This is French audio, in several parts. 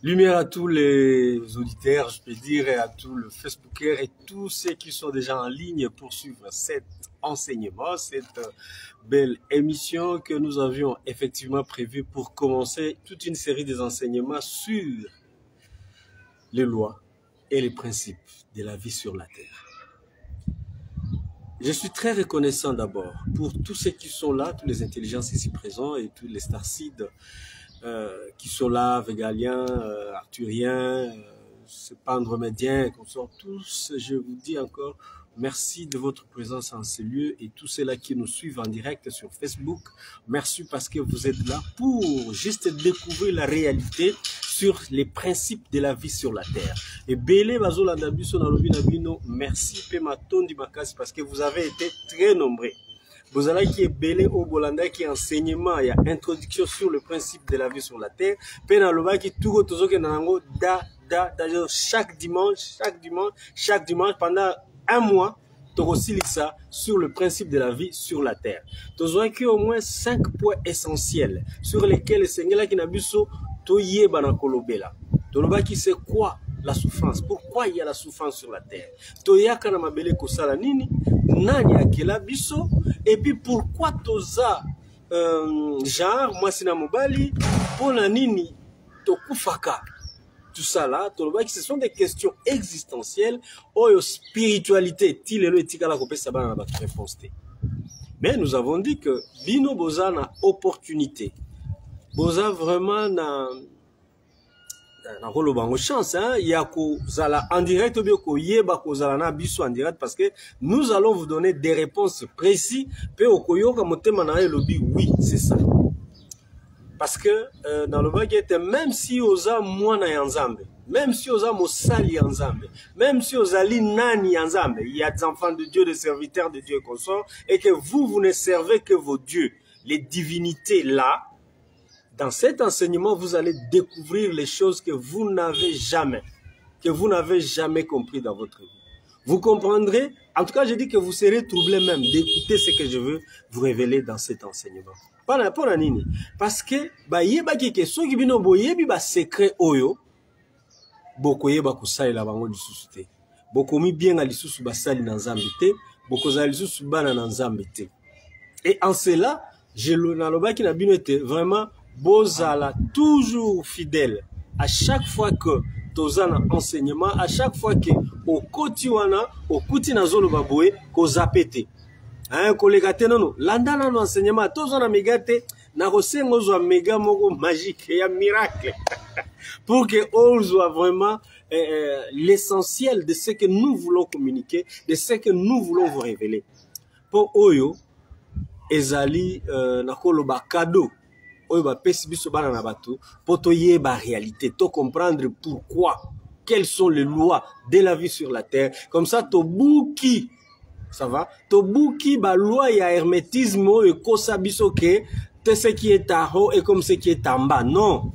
Lumière à tous les auditeurs, je peux dire, et à tous les Facebookers et tous ceux qui sont déjà en ligne pour suivre cet enseignement, cette belle émission que nous avions effectivement prévue pour commencer toute une série des enseignements sur les lois et les principes de la vie sur la terre. Je suis très reconnaissant d'abord pour tous ceux qui sont là, toutes les intelligences ici présents et tous les starcides qui sont là, Végaliens, Arthuriens, Andromédiens, qu'on sont tous, je vous dis encore, merci de votre présence en ce lieu et tous ceux-là qui nous suivent en direct sur Facebook. Merci parce que vous êtes là pour juste découvrir la réalité sur les principes de la vie sur la terre. Et Bélé Bazolanda Biso Nalobi Nabino, merci Pematondi Makasi parce que vous avez été très nombreux. Vous allez qui est belé au Bolanda qui enseignement, il y a introduction sur le principe de la vie sur la terre. Penaloba qui tout nango chaque dimanche pendant un mois, ça sur le principe de la vie sur la terre. Tozoa qui au moins 5 points essentiels sur lesquels le Seigneur qui n'a biso toye banakolobela. Toloba qui c'est quoi la souffrance? Pourquoi il y a la souffrance sur la terre? Toyaka na mabele kosala nini? Nani akela biso? Et puis pourquoi toza genre moi sina mobali pona nini tokufaka? Tout ça là, ce sont des questions existentielles ou spiritualité tilelo etikala kopesa bana na réponse. Mais nous avons dit que bino boza na opportunité. Boza vraiment na chance, hein? Il y a en direct ou bien en direct parce que nous allons vous donner des réponses précises. Oui, c'est ça. Parce que dans le baguette, même si osa mwana yanzambe, même si osa mosali yanzambe, même si osa li nani yanzambe, il y a des enfants de Dieu, des serviteurs de Dieu et consorts, et que vous ne servez que vos dieux, les divinités là. Dans cet enseignement, vous allez découvrir les choses que vous n'avez jamais compris dans votre vie. Vous comprendrez, en tout cas, je dis que vous serez troublé même d'écouter ce que je veux vous révéler dans cet enseignement. Parce que, secret oyo, boko yeba kusali la bango lisusu te. Boko mi bien lisusu basali na nzambe te, boko za lisusu bana na nzambe te. Et en cela, je l'aloba qui n'a bien été vraiment bozala toujours fidèle à chaque fois que tozana enseignement, à chaque fois que au kotiwana au kuti na zolo baboye ko zapete hein kolega te non landa na enseignement tozana megate na kosengo zo méga moko magique ya miracle pour que on soit vraiment l'essentiel de ce que nous voulons communiquer, de ce que nous voulons vous révéler. Pour oyo ezali na koloba cadeau pour la réalité, to comprendre pourquoi, quelles sont les lois de la vie sur la terre. Comme ça, tobuki, ça va? Tobuki, ba loi ya hermétisme et kosabiso ke, te ce qui est en haut et comme ce qui est en bas. Non,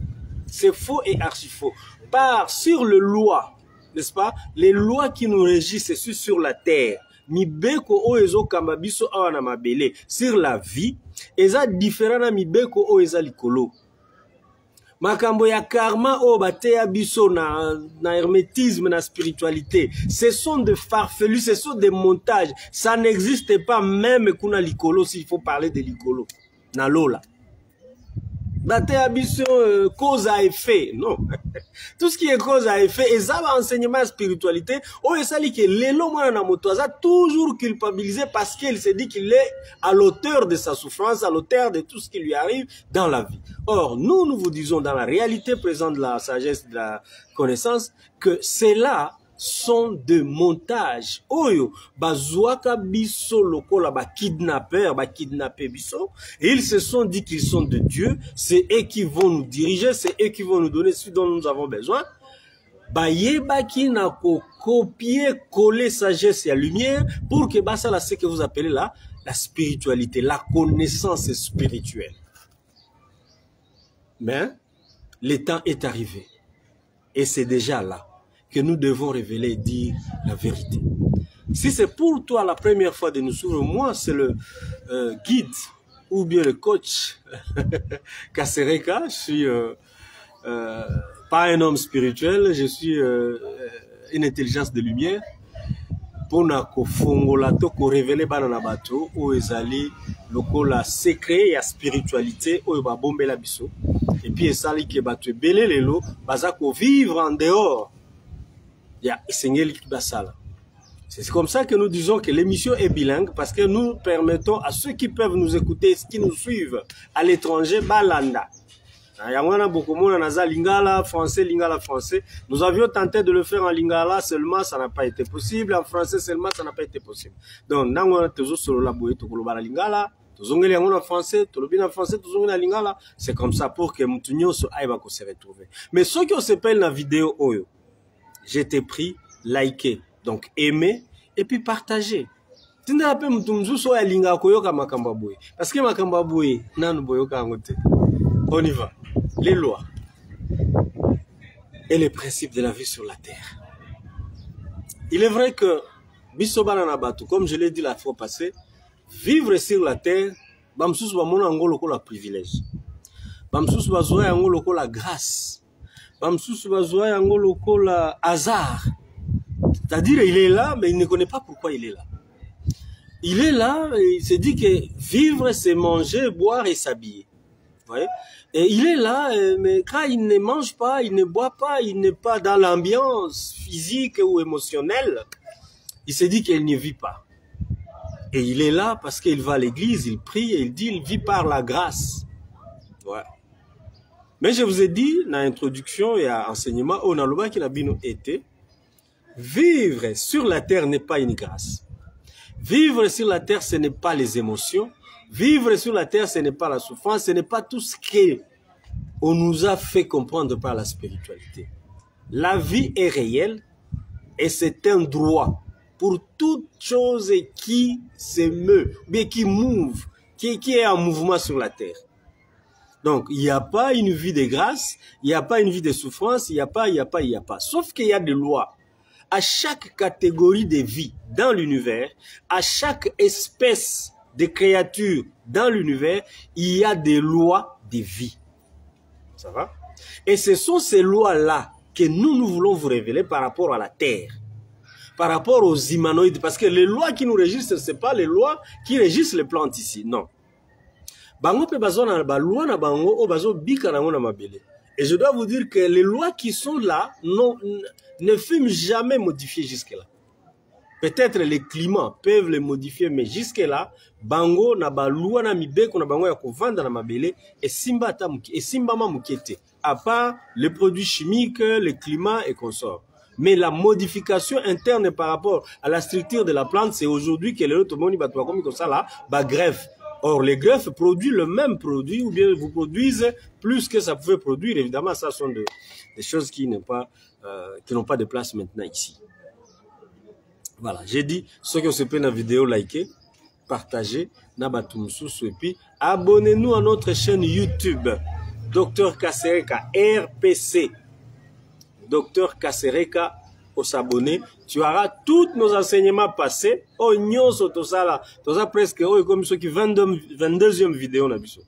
c'est faux et archi faux. Par sur les lois, n'est-ce pas? Les lois qui nous régissent sur la terre. Mibeko o ezo kamba biso awa na mabele sur la vie eza différent na mibeko o eza likolo. Makambo ya karma o bateya biso na hermétisme na spiritualité, ce sont des farfelus, ce sont des montages, ça n'existe pas même kuna likolo s'il faut parler de likolo na lola. Bateya biso cause à effet, non. Tout ce qui est cause à effet, et ça va enseignement spiritualité, oh, et ça dit que l'élo mwana motoza toujours culpabilisé parce qu'il se dit qu'il est à l'auteur de sa souffrance, à l'auteur de tout ce qui lui arrive dans la vie. Or, nous vous disons dans la réalité présente de la sagesse, de la connaissance, que cela sont de montages. Oyo, bazouaka biso lokola ba kidnappeur, ba kidnapper biso. Et ils se sont dit qu'ils sont de Dieu. C'est eux qui vont nous diriger, c'est eux qui vont nous donner ce dont nous avons besoin. Ba yeba ki na ko copier, coller sagesse et lumière pour que bah ça là ce que vous appelez là la spiritualité, la connaissance spirituelle. Mais le temps est arrivé et c'est déjà là que nous devons révéler et dire la vérité. Si c'est pour toi la première fois de nous suivre, moi c'est le guide ou bien le coach Kasereka, je suis pas un homme spirituel, je suis une intelligence de lumière. Pour fongola to ko révéler banana bato ou ezali lokola secret ya spiritualité ou ba bombela biso et puis esali ke bato belé lelo baza ko vivre en dehors ya isengeli basala. C'est comme ça que nous disons que l'émission est bilingue parce que nous permettons à ceux qui peuvent nous écouter, qui nous suivent à l'étranger, balanda. Lingala, français, lingala, français. Nous avions tenté de le faire en lingala, seulement ça n'a pas été possible. En français seulement, ça n'a pas été possible. Donc, nous avons solo la boye to koloba lingala, tozongeli en français, tolobina français, tozongeli lingala. C'est comme ça pour que mutunyo so aiba ko se retrouver. Mais ceux qui ont s'appelle la vidéo oyo, j'étais pris, liker, donc aimer et puis partager. Tinda pe mutumzu so ya linga koyoka makamba boye. Parce que makamba boye nanu boyoka ngote. On y va. Les lois et les principes de la vie sur la terre. Il est vrai que, comme je l'ai dit la fois passée, vivre sur la terre, bamsus ba mona ngolo ko la privilège. Bamsus ba zoya ngolo ko la grâce. Bamsus ba zoya ngolo ko la hasard. C'est-à-dire il est là mais il ne connaît pas pourquoi il est là. Il est là et il se dit que vivre c'est manger, boire et s'habiller. Ouais. Et il est là, mais quand il ne mange pas, il ne boit pas, il n'est pas dans l'ambiance physique ou émotionnelle, il se dit qu'il ne vit pas. Et il est là parce qu'il va à l'église, il prie et il dit il vit par la grâce. Ouais. Mais je vous ai dit, dans l'introduction et à l'enseignement, on a le qui n'a bien été, vivre sur la terre n'est pas une grâce. Vivre sur la terre, ce n'est pas les émotions. Vivre sur la terre, ce n'est pas la souffrance, ce n'est pas tout ce qu'on nous a fait comprendre par la spiritualité. La vie est réelle et c'est un droit pour toute chose qui se meut, mais qui move, qui est en mouvement sur la terre. Donc, il n'y a pas une vie de grâce, il n'y a pas une vie de souffrance, il n'y a pas. Sauf qu'il y a des lois. À chaque catégorie de vie dans l'univers, à chaque espèce de créatures dans l'univers, il y a des lois de vie. Ça va? Et ce sont ces lois-là que nous voulons vous révéler par rapport à la Terre, par rapport aux humanoïdes, parce que les lois qui nous régissent, ce n'est pas les lois qui régissent les plantes ici, non. Et je dois vous dire que les lois qui sont là ne furent jamais modifiées jusque-là. Peut-être les climats peuvent les modifier, mais jusque-là, bango na balua na mibeko na bango ya kovanda na mabele et simba ma mukete. À part les produits chimiques, le climat et consorts. Mais la modification interne par rapport à la structure de la plante, c'est aujourd'hui que les autres moni batwa comme ça là, ba greffe. Or, les greffes produisent le même produit ou bien vous produisent plus que ça pouvait produire. Évidemment, ça sont des choses qui n'ont pas de place maintenant ici. Voilà, j'ai dit, ceux qui ont se fait la vidéo, likez, partagez, et puis abonnez-nous à notre chaîne YouTube, Dr Kasereka, RPC. Dr Kasereka, au s'abonner, tu auras tous nos enseignements passés. Oh, nyonso to sala, to sa presque, oh, comme ceux qui 22e vidéo na biso.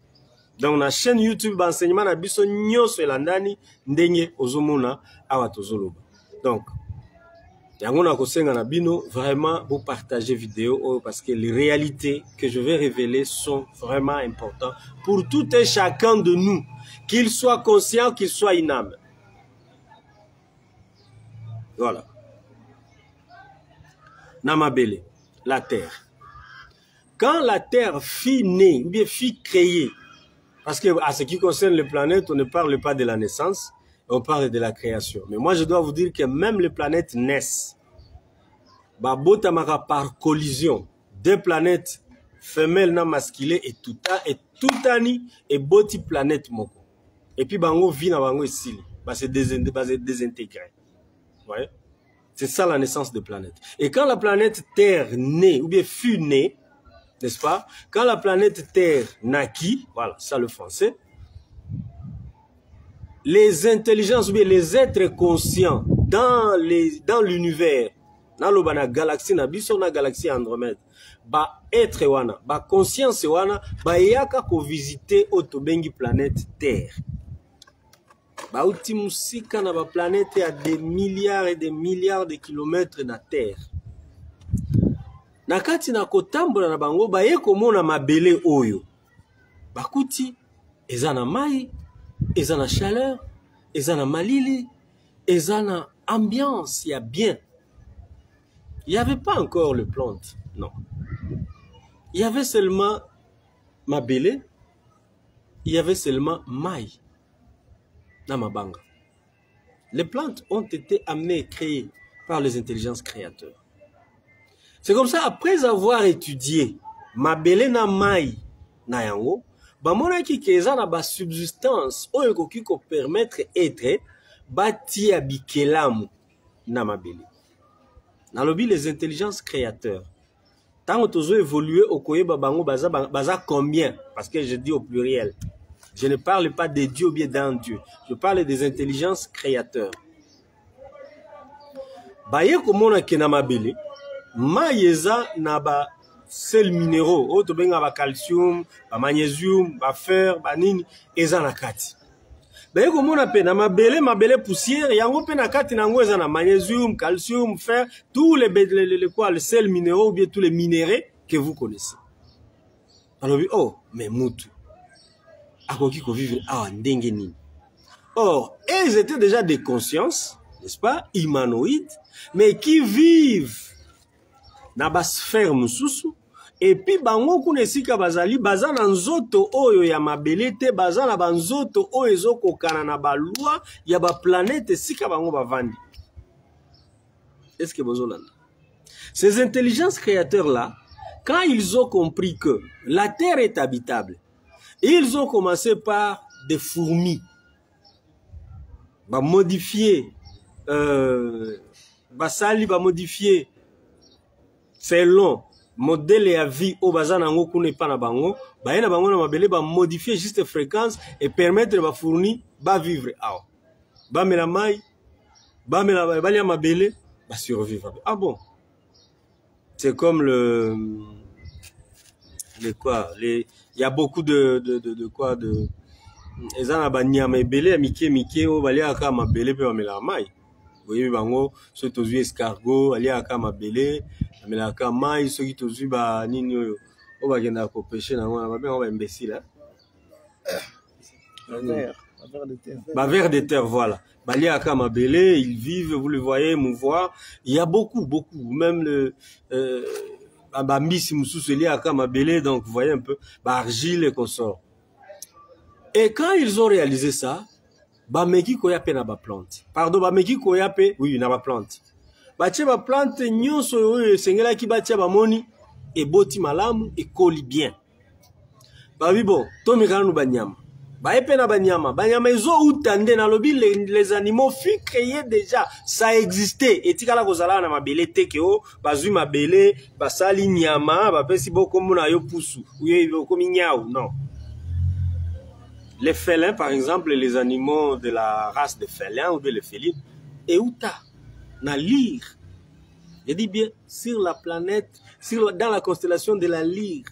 Dans la chaîne YouTube, enseignement na biso, nyonso elandani, ndenye, ozomona, awa tozoloba. Donc, Yangona Kosenga na bino, vraiment, vous partagez vidéo parce que les réalités que je vais révéler sont vraiment importantes pour tout et chacun de nous, qu'il soit conscient, qu'il soit inâme. Voilà. Namabele, la terre. Quand la terre fut née, ou bien fut créée, parce que à ce qui concerne les planètes, on ne parle pas de la naissance, on parle de la création. Mais moi, je dois vous dire que même les planètes naissent. Babotamara par collision. Deux planètes femelles na masculées et toutani et boti planète moko. Et puis bango vit na bango ici. C'est désintégré. Ouais. C'est ça la naissance des planètes. Et quand la planète Terre naît, ou bien fut née, n'est-ce pas? Quand la planète Terre naquit, voilà, ça le français, les intelligences, ou bien les êtres conscients dans l'univers, dans la galaxie, na galaxie Andromède, ba être wana, ba conscience wana, ba yaka ko visiter autobengi planète Terre. bauti musika na ba planète à des milliards et des milliards de kilomètres na terre. Na kati na kotambola na bango baye komona mabele oyo. Bakuti eza na mai, eza na chaleur, eza na malili, eza na ambiance, il y a bien. Il n'y avait pas encore le plante, non. Il y avait seulement mabele, il y avait seulement mai. Namabanga. Les plantes ont été amenées et créées par les intelligences créateurs. C'est comme ça, après avoir étudié mabele na mai na yango, bamona ki keza na ba subsistance oyo koki ko permettre être bati abikelamu na mabele. Nalobi les intelligences créateurs. Tant que tu évolué au koyeba bango baza combien? Parce que je dis au pluriel. Je ne parle pas des dieux ou bien d'un Dieu. Je parle des intelligences créateurs. Baye komona kena mabele, maïeza na ba sel minéraux, auto benga ba calcium, ba magnésium, ba fer, ba nini, eza na kati. Baye komona pe na mabele poussière, yango pe na kati nango eza na magnésium, calcium, fer, tous les sels minéraux ou bien tous les minéraux que vous connaissez. Alors oh, mais mutu. Akoki ko vivre ndenge nini. Or, ils étaient déjà des consciences, n'est-ce pas, humanoïdes, mais qui vivent na ba sphère mususu, et puis bango kunesika bazali baza na nzoto oyo ya mabele te, baza na banzoto oyo ezokokana na ba loi ya ba planète sika bango bavandi. Est-ce que bozolanda? Ces intelligences créateurs là, quand ils ont compris que la terre est habitable, ils ont commencé par des fourmis. Bah modifier, basali ba modifier selon modèle et vie au bazan nango kune pa na bango, ba na bango na mabele ba modifier juste fréquence et permettre ba fourni ba vivre awa. Ba mela mai, ba mela ba lia mabele, ba survivre. Ah bon. C'est comme il y a beaucoup de ezana banyama ebele mike o balia aka mabele pe bamela mai. Voyez bango so tozui escargot alia aka mabele amela aka mai soki tozui ba nini oyo o bagenda ko pêcher nango na ba ba imbécile ba vers de terre voilà. Balia aka mabele, ils vivent, vous le voyez mouvoir. Il y a beaucoup même le donc vous voyez un peu, argile et consort. Et quand ils ont réalisé ça, bameki koyape na ba plante. Pardon, bameki koyape, oui, na ba plante. Bache ba plante nyonso oyo sengela ki bache ba moni et boti malamu et koli bien. Babi bon, to mikana nu banyama. Baepe na banyama, banyama ezo utande na lobi les animaux furent créés déjà, ça existait. Et tikala kozala na mabele teke o, bazui mabele, basali nyama, bapesi boko mona yo pusu, ou yo komi nyao, non. Les félins par exemple, les animaux de la race de félins ou de les félines, et uta na lyre. Je dis bien sur la planète, dans la constellation de la lyre.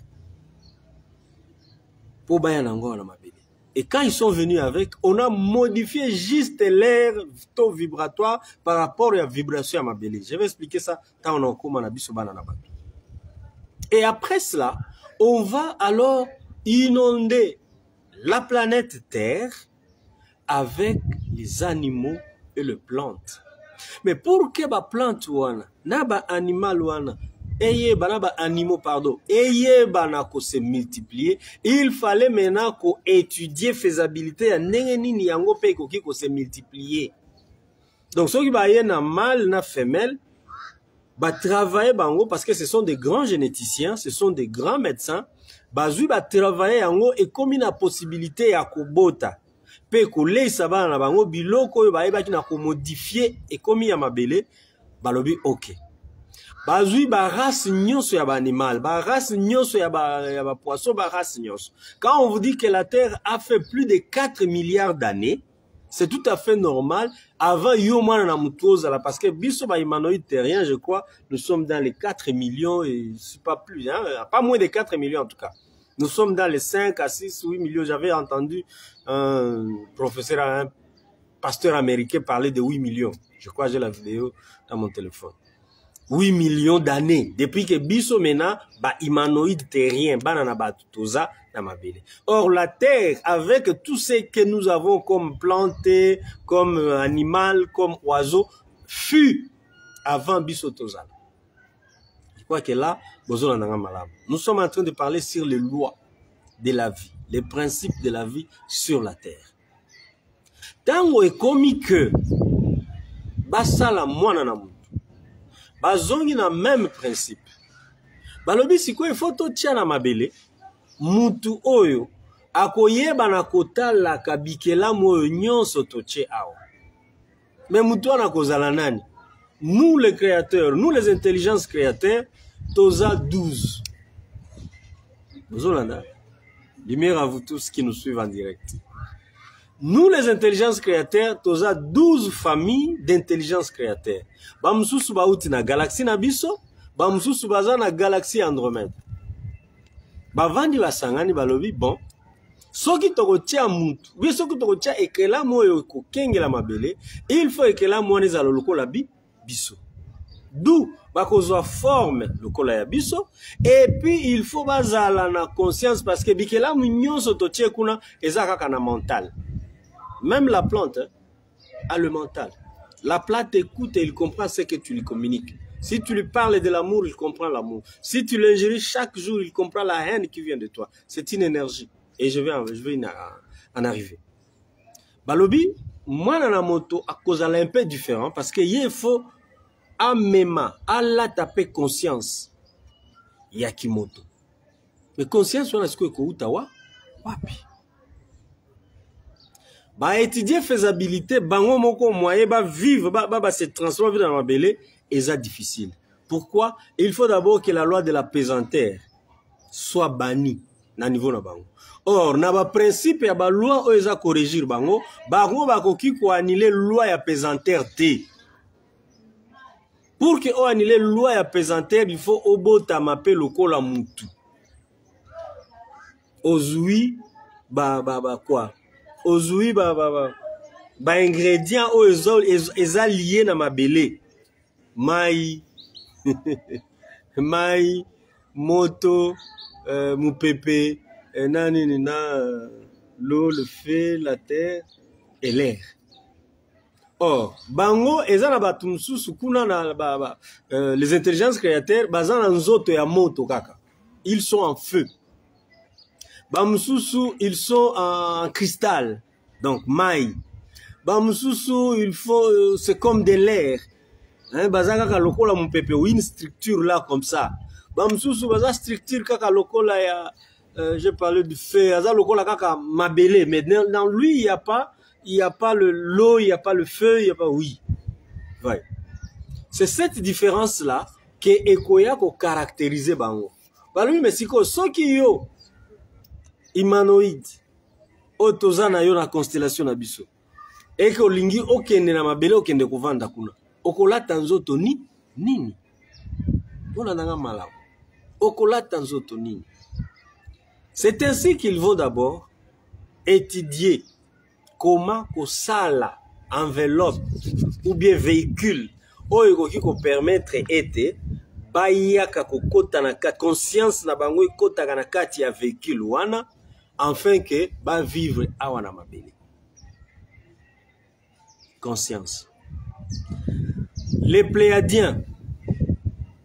Pour bayanango na mabele. Et quand ils sont venus avec, on a modifié juste l'air taux vibratoire par rapport à la vibration à mabele. Je vais expliquer ça quand on a comment on a biso banana. Et après cela, on va alors inonder la planète Terre avec les animaux et les plantes. Mais pour que la plante wana, na ba animal wana, eye banaba animaux pardon, eye banako se multiplier, il fallait maintenant qu'on étudie faisabilité ya ndenge nini yango pe koki ko se multiplier. Donc ceux qui ba na mâle na femelle ba travailler bango parce que ce sont des grands généticiens, ce sont des grands médecins, bazui ba travailler yango et comme une possibilité ya kobota pe ko leisa bana na bango biloko yo ba yeba ki na ko modifier et comme ya mabele balobi OK. Bazui ba race nyonso ya ba animal, ba race nyonso ya ba poisson, ba race nyonso. Quand on vous dit que la Terre a fait plus de 4 milliards d'années, c'est tout à fait normal. Avant Yoman na mutoza là parce que biso ba humanoïde terrien, je crois, nous sommes dans les 4 millions et c'est pas plus hein, pas moins de 4 millions en tout cas. Nous sommes dans les 5 à 6 8 millions, j'avais entendu un professeur pasteur américain parlait de 8 millions. Je crois que j'ai la vidéo dans mon téléphone. 8 millions d'années. Depuis que biso mena, ba humanoïde terrien, banana batutoza, na mabele. Or, la terre, avec tout ce que nous avons comme plantes, comme animal, comme oiseau, fut avant biso tozala. Je crois que là, nous sommes en train de parler sur les lois de la vie, les principes de la vie sur la terre. Tango est comme que basala mwana na mutu bazongi na même principe balobi siko il faut totia na mabele mutu oyo akoyeba na kotala kabikela moyo nyonso totie awa mais mutu ana kozala nani nous les créateurs nous les intelligences créateurs toza 12 bozolanda lumière à vous tous qui nous suivent en direct. Nous, les intelligences créateurs, nous avons 12 familles d'intelligence créateurs. Bamsusu bauti na galaxie Nabiso, bamsusu baza na galaxie Andromède. Bavandi basangani balobi bon. Soki tokotia mutu, oui soki tokotia ekela moyo ko kengela mabele, il faut ekela moyo za lokola biso. D'où bakozwa forme lokola ya biso et puis il faut bazala na conscience parce que bikela nyonso totie kuna eza kaka na mental. Même la plante a le mental. La plante écoute et il comprend ce que tu lui communiques. Si tu lui parles de l'amour, il comprend l'amour. Si tu l'ingéries chaque jour, il comprend la haine qui vient de toi. C'est une énergie. Et je vais en arriver. Balobi, moi, dans la moto, à cause d'un peu différent, parce qu'il faut, à mema, à la taper conscience. Yakimoto. Mais conscience, on a ce que Koutawa, wapi. Bah étudier faisabilité, bango moko moyen, bah vivre, bah se transformer dans la mabele, et ça difficile. Pourquoi? Il faut d'abord que la loi de la pesanteur soit bannie na niveau na bango. Or, na ba principe ya ba loi o eza corrigir bango, bango ba koki ko annuler loi ya pesanteur te. Pour que o annuler loi ya pesanteur, il faut obota mape lokola mutu. Ozui quoi? Ozui ba ingrédients o eza lié na mabele. Mai mai moto mupepe l'eau, le feu, la terre et l'air. Or bango eza na batu mususu kuna na les intelligences créateurs baza na nzoto ya moto kaka. Ils sont en feu. Bamususu, ils sont en cristal, donc maï. Bamususu, il faut, c'est comme de l'air. Hein, bazaka ka lokola mon pépé, une structure là comme ça. Bamususu, baza structure kaka lokola ya, j'ai parlé du feu, baza lokola kaka mabele, mais dans lui il y a pas l'eau, il y a pas le feu, il y a pas oui. Ouais. C'est cette différence là que ekoya ko caractériser bango. Ba lui mais siko soki yo humanoïde otoza na yo na constellation na biso eke olingi okende na mabele okende kovanda kuna okolata nzoto nini bona nanga malamu okolata nzoto nini. C'est ainsi qu'ils vont d'abord étudier comment kosala enveloppe ou bien véhicule oyo koki ko permettre ete bayaka kokota na kati conscience na bango ekotaka na kati ya véhicule wana afin que ba vivre awana mabele. Conscience. Les Pléiadiens,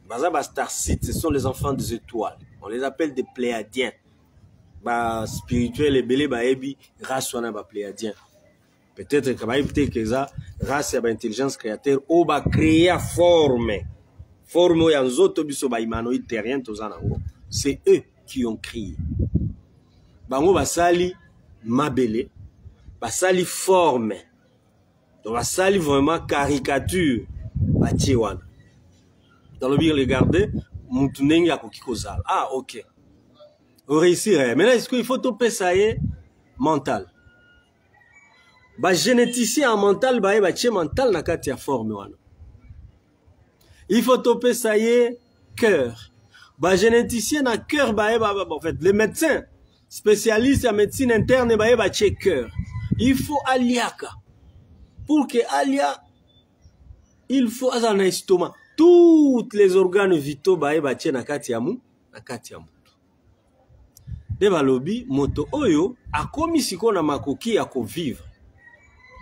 baza starcites, ce sont les enfants des étoiles. On les appelle des Pléiadiens. Ba spirituel et belé ba ebi race wana ba Pléiadiens. Peut-être que ba peut-être que ça race ya ba intelligence créateur ou ba créer forme ya nzoto biso ba humanoïde terrien tozana ngo. C'est eux qui ont créé. Bango basali mabele, basali forme, donc basali vraiment caricature, batie wana. Dans le bien regarder, mutunengi akoki kozala. Ah ok. On réussirait. Maintenant est-ce qu'il faut toper ça y est mental. Ba généticien en mental ba batie mental na kati ya forme wana. Il faut toper ça y est cœur. Ba généticien na cœur ba en fait les médecins spécialiste en médecine interne ba cœur. Il faut aliaka. pour que alia il faut aza na estomac toutes les organes vitaux baye batie na kati ya moto de balobi moto oyo akomi siko na makoki ya kovivre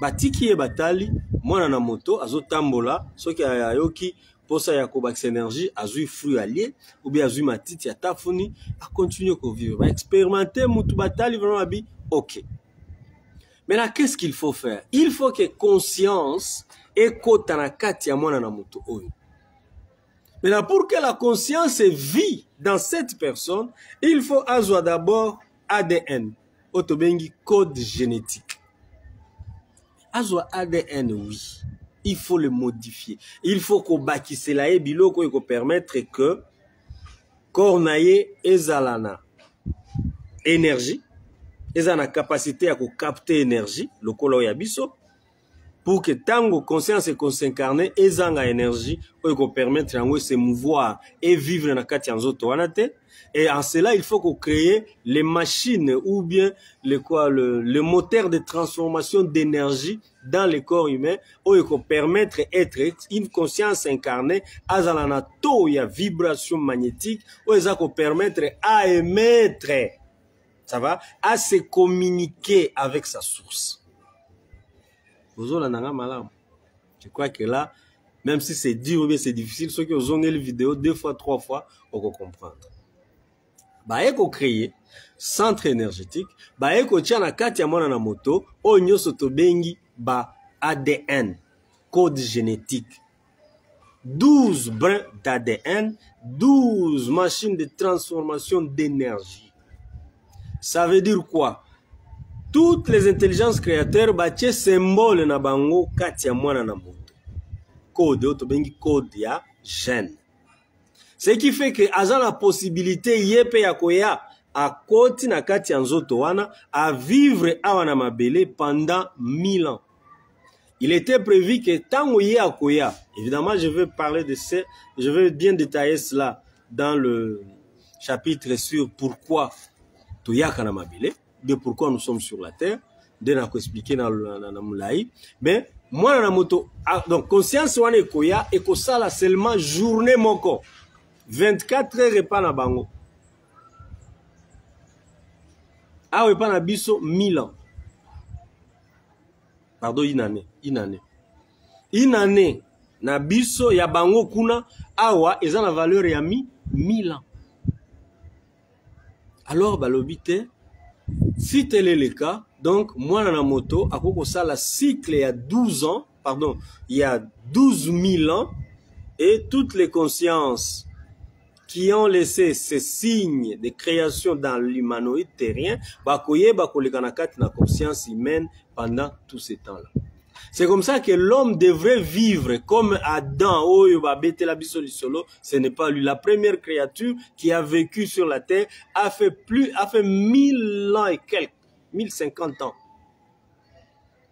batiki ye batali mwana na moto azotambola soki ayoki posa ya kobakisa énergie azui fruit allié ou bien azui matiti ya tafuni a continuer kovivre ba expérimenter mutu batali vraiment abi OK. Maintenant qu'est-ce qu'il faut faire? Il faut que conscience ekota na kati ya mwana na moto oyo. Maintenant pour que la conscience vit dans cette personne, il faut azwa d'abord ADN, otobengi code génétique. Azwa ADN, oui. Il faut le modifier. Il faut qu'on bakise la biloko et qu'on permettre que kornaye ezalana énergie, ezana capacité à capter énergie, le kolo ya biso, pour que tango conscience et s'incarner ezanga énergie ou qu'on permettre de se mouvoir et vivre dans kati nzoto wanate. Et en cela, il faut qu'on crée les machines ou bien le moteur de transformation d'énergie dans le corps humain ou qu'on permettre d'être une conscience incarnée à la to ya vibration magnétique ou qu'on permettre à émettre, ça va, à se communiquer avec sa source. Je crois que là, même si c'est dur ou bien c'est difficile, ceux qui ont regardé la vidéo 2 fois, 3 fois, on peut comprendre. Bah, eko créer centre énergétique, bah, eko tia na kati ya mwana na moto, o nyoso tobengi ba ADN, code génétique. 12 brins d'ADN, 12 machines de transformation d'énergie. Ça veut dire quoi? Toutes les intelligences créateurs batie symbole na bango kati ya mwana na moto. Code, otobengi code ya gène. Ce qui fait que aza la possibilité yepe ya koya a koti na kati ya nzoto wana à vivre awa na mabele pendant 1000 ans. Il était prévu que tango ye a koya, évidemment je vais parler de ça, je vais bien détailler cela dans le chapitre sur pourquoi toyaka na mabele, de pourquoi nous sommes sur la terre, de na ko expliquer na mulai, mais moi na moto donc conscience wana koya et ko sala seulement journée moko 24 heures pas na bango. Ah oui, pas na biso 1000 ans. Pardon, une année. Na biso ya bango kuna awa eza na valeur ya 1000 ans. Alors balobite, si tel est le cas, donc moi na moto akoko sala cycle il y a 12 ans, pardon, il y a 12 000 ans et toutes les consciences qui ont laissé ces signes de création dans l'humanoïde terrien, bakoye bakolekanakati na conscience humaine pendant tout ce temps-là. C'est comme ça que l'homme devrait vivre comme Adam, ce n'est pas lui. La première créature qui a vécu sur la terre a fait 1000 ans et quelques, 1050 ans.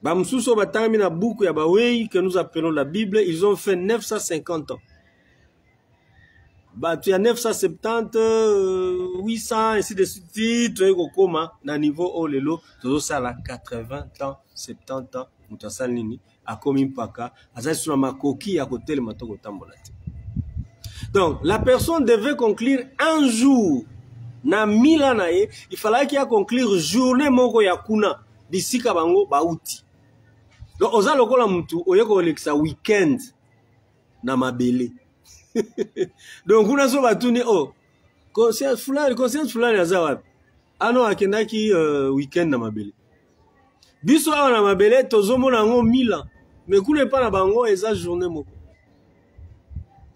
Bamsuso batami na buku ya bawei que nous appelons la Bible, ils ont fait 950 ans. Bah, tu as 970, 800, ainsi de suite, tu es au na niveau au lelo, tu as 80 ans, 70 ans, tu as nini, a komi mpaka, azali sur ma coquille à côté le matoko tambolate. Donc, la personne devait conclure un jour, na 1000 ans nae, il fallait qu'il y a conclure journée moko ya kuna, d'ici kabango bauti. Donc, oza lokola mutu, oyeko olekisa weekend, na mabele. Donc kuna so batuni oh conscience fulani aza wapi ano akendaki weekend na mabele biso awa na mabele tozomona ngo 1000 ans mais kuna pa na bango eza journée moko.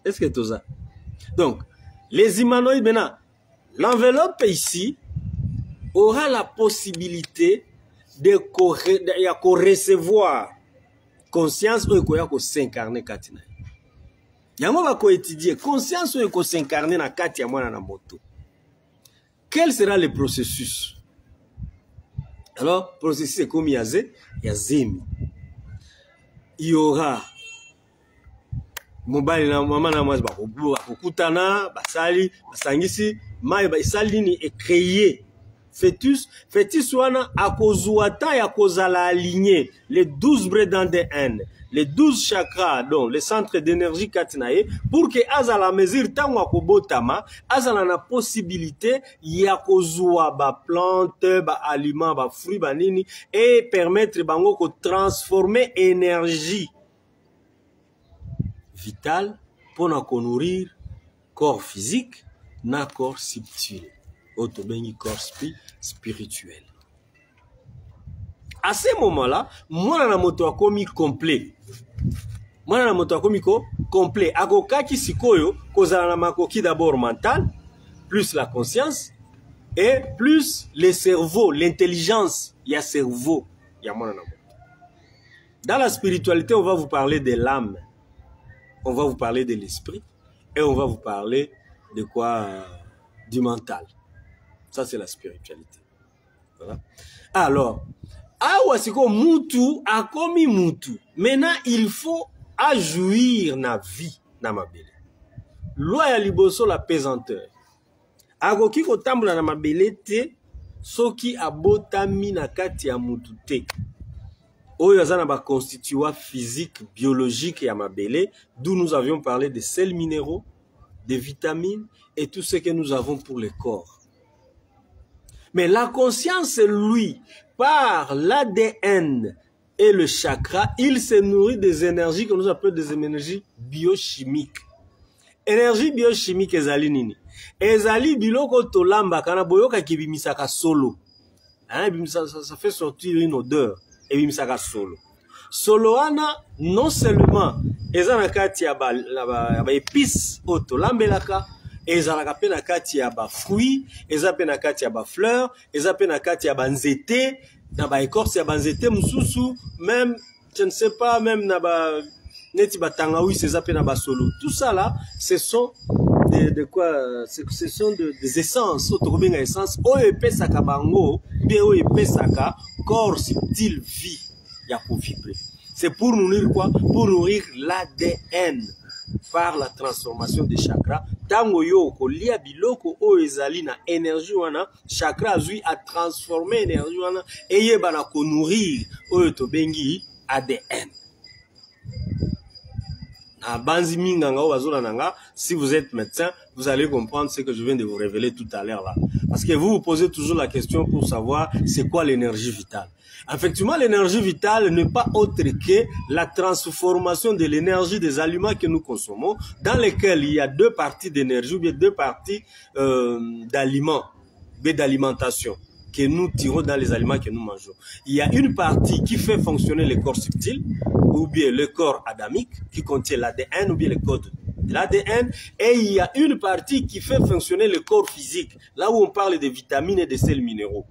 Est-ce que toza donc les humanoïdes maintenant l'enveloppe ici aura la possibilité de recevoir conscience ou koya ko s'incarner katina. Yango va ko étudier conscience ou ko s'incarner na kati ya mwana na moto. Quel sera le processus? Alors, processus est comme yazemi. Il y aura mobile na mama na mwasi bakokutana basali basangisi mai ba salini et créer fœtus wana akozuata ya kozala aligné les 12 brins d'ADN, les 12 chakras, donc les centres d'énergie katinaye, pour que azala mesure tango akobotama, azala na possibilité ya kozua ba plante, ba aliment, ba fruit, ba nini, et permettre bango ko transformer énergie vitale pour na nourrir corps physique na corps subtil, autobengi corps spirituel. À ce moment-là, moi na moto akomi complet. Moi na moto akomi complet. Akokaki sikoyo kozala na makoki d'abord mental, plus la conscience et plus le cerveau, l'intelligence, il y a cerveau, il y a moi na moto. Dans la spiritualité, on va vous parler de l'âme. On va vous parler de l'esprit et on va vous parler de quoi? Du mental. Ça, c'est la spiritualité. Voilà. Alors, awasiko mutu akomi mutu. Maintenant, il faut ajouir na vie na mabele. Loi ya liboso la pesanteur. Agoki ko tambula na mabele te soki abotami na kati ya mutu te. Oyo azana ba constituant physique, biologique ya mabele, d'où nous avions parlé des sels minéraux, des vitamines et tout ce que nous avons pour le corps. Mais la conscience, lui, par l'ADN et le chakra, il se nourrit des énergies que nous appelons des énergies biochimiques. Énergie biochimique ezali nini? Ezali biloko tolamba kana boyoka kibimisaka solo. Hein, ça fait sortir une odeur. Et bimisaka solo. Solo ana non seulement ezana kati ya ba épices otolambelaka, ezalaka pe na kati ya ba fruits, eza pe na kati ya ba fleurs, eza pe na kati ya ba nzete, na ba écorce ya ba nzete mususu, même je ne sais pas, même na ba neti ba tangawi eza pe na ba solo. Tout ça là, ce sont ce sont des essences, otokobenga essence oyo epesaka bango, bien oyo epesaka corps subtil vie ya ko vibrer. C'est pour nourrir quoi? Pour nourrir l'ADN par la transformation des chakras. Tango yo ko lia biloko oyo ezali na énergie wana, chakra azui a transformer énergie wana eye bana ko nourrir oyo tobengi ADN. Si vous êtes médecin, vous allez comprendre ce que je viens de vous révéler tout à l'heure là. Parce que vous vous posez toujours la question pour savoir c'est quoi l'énergie vitale. Effectivement, l'énergie vitale n'est pas autre que la transformation de l'énergie des aliments que nous consommons, dans lesquels il y a deux parties d'énergie ou bien deux parties d'aliments, d'alimentation que nous tirons dans les aliments que nous mangeons. Il y a une partie qui fait fonctionner le corps subtil, ou bien le corps adamique, qui contient l'ADN, ou bien le code de l'ADN, et il y a une partie qui fait fonctionner le corps physique, là où on parle de vitamines et de sels minéraux.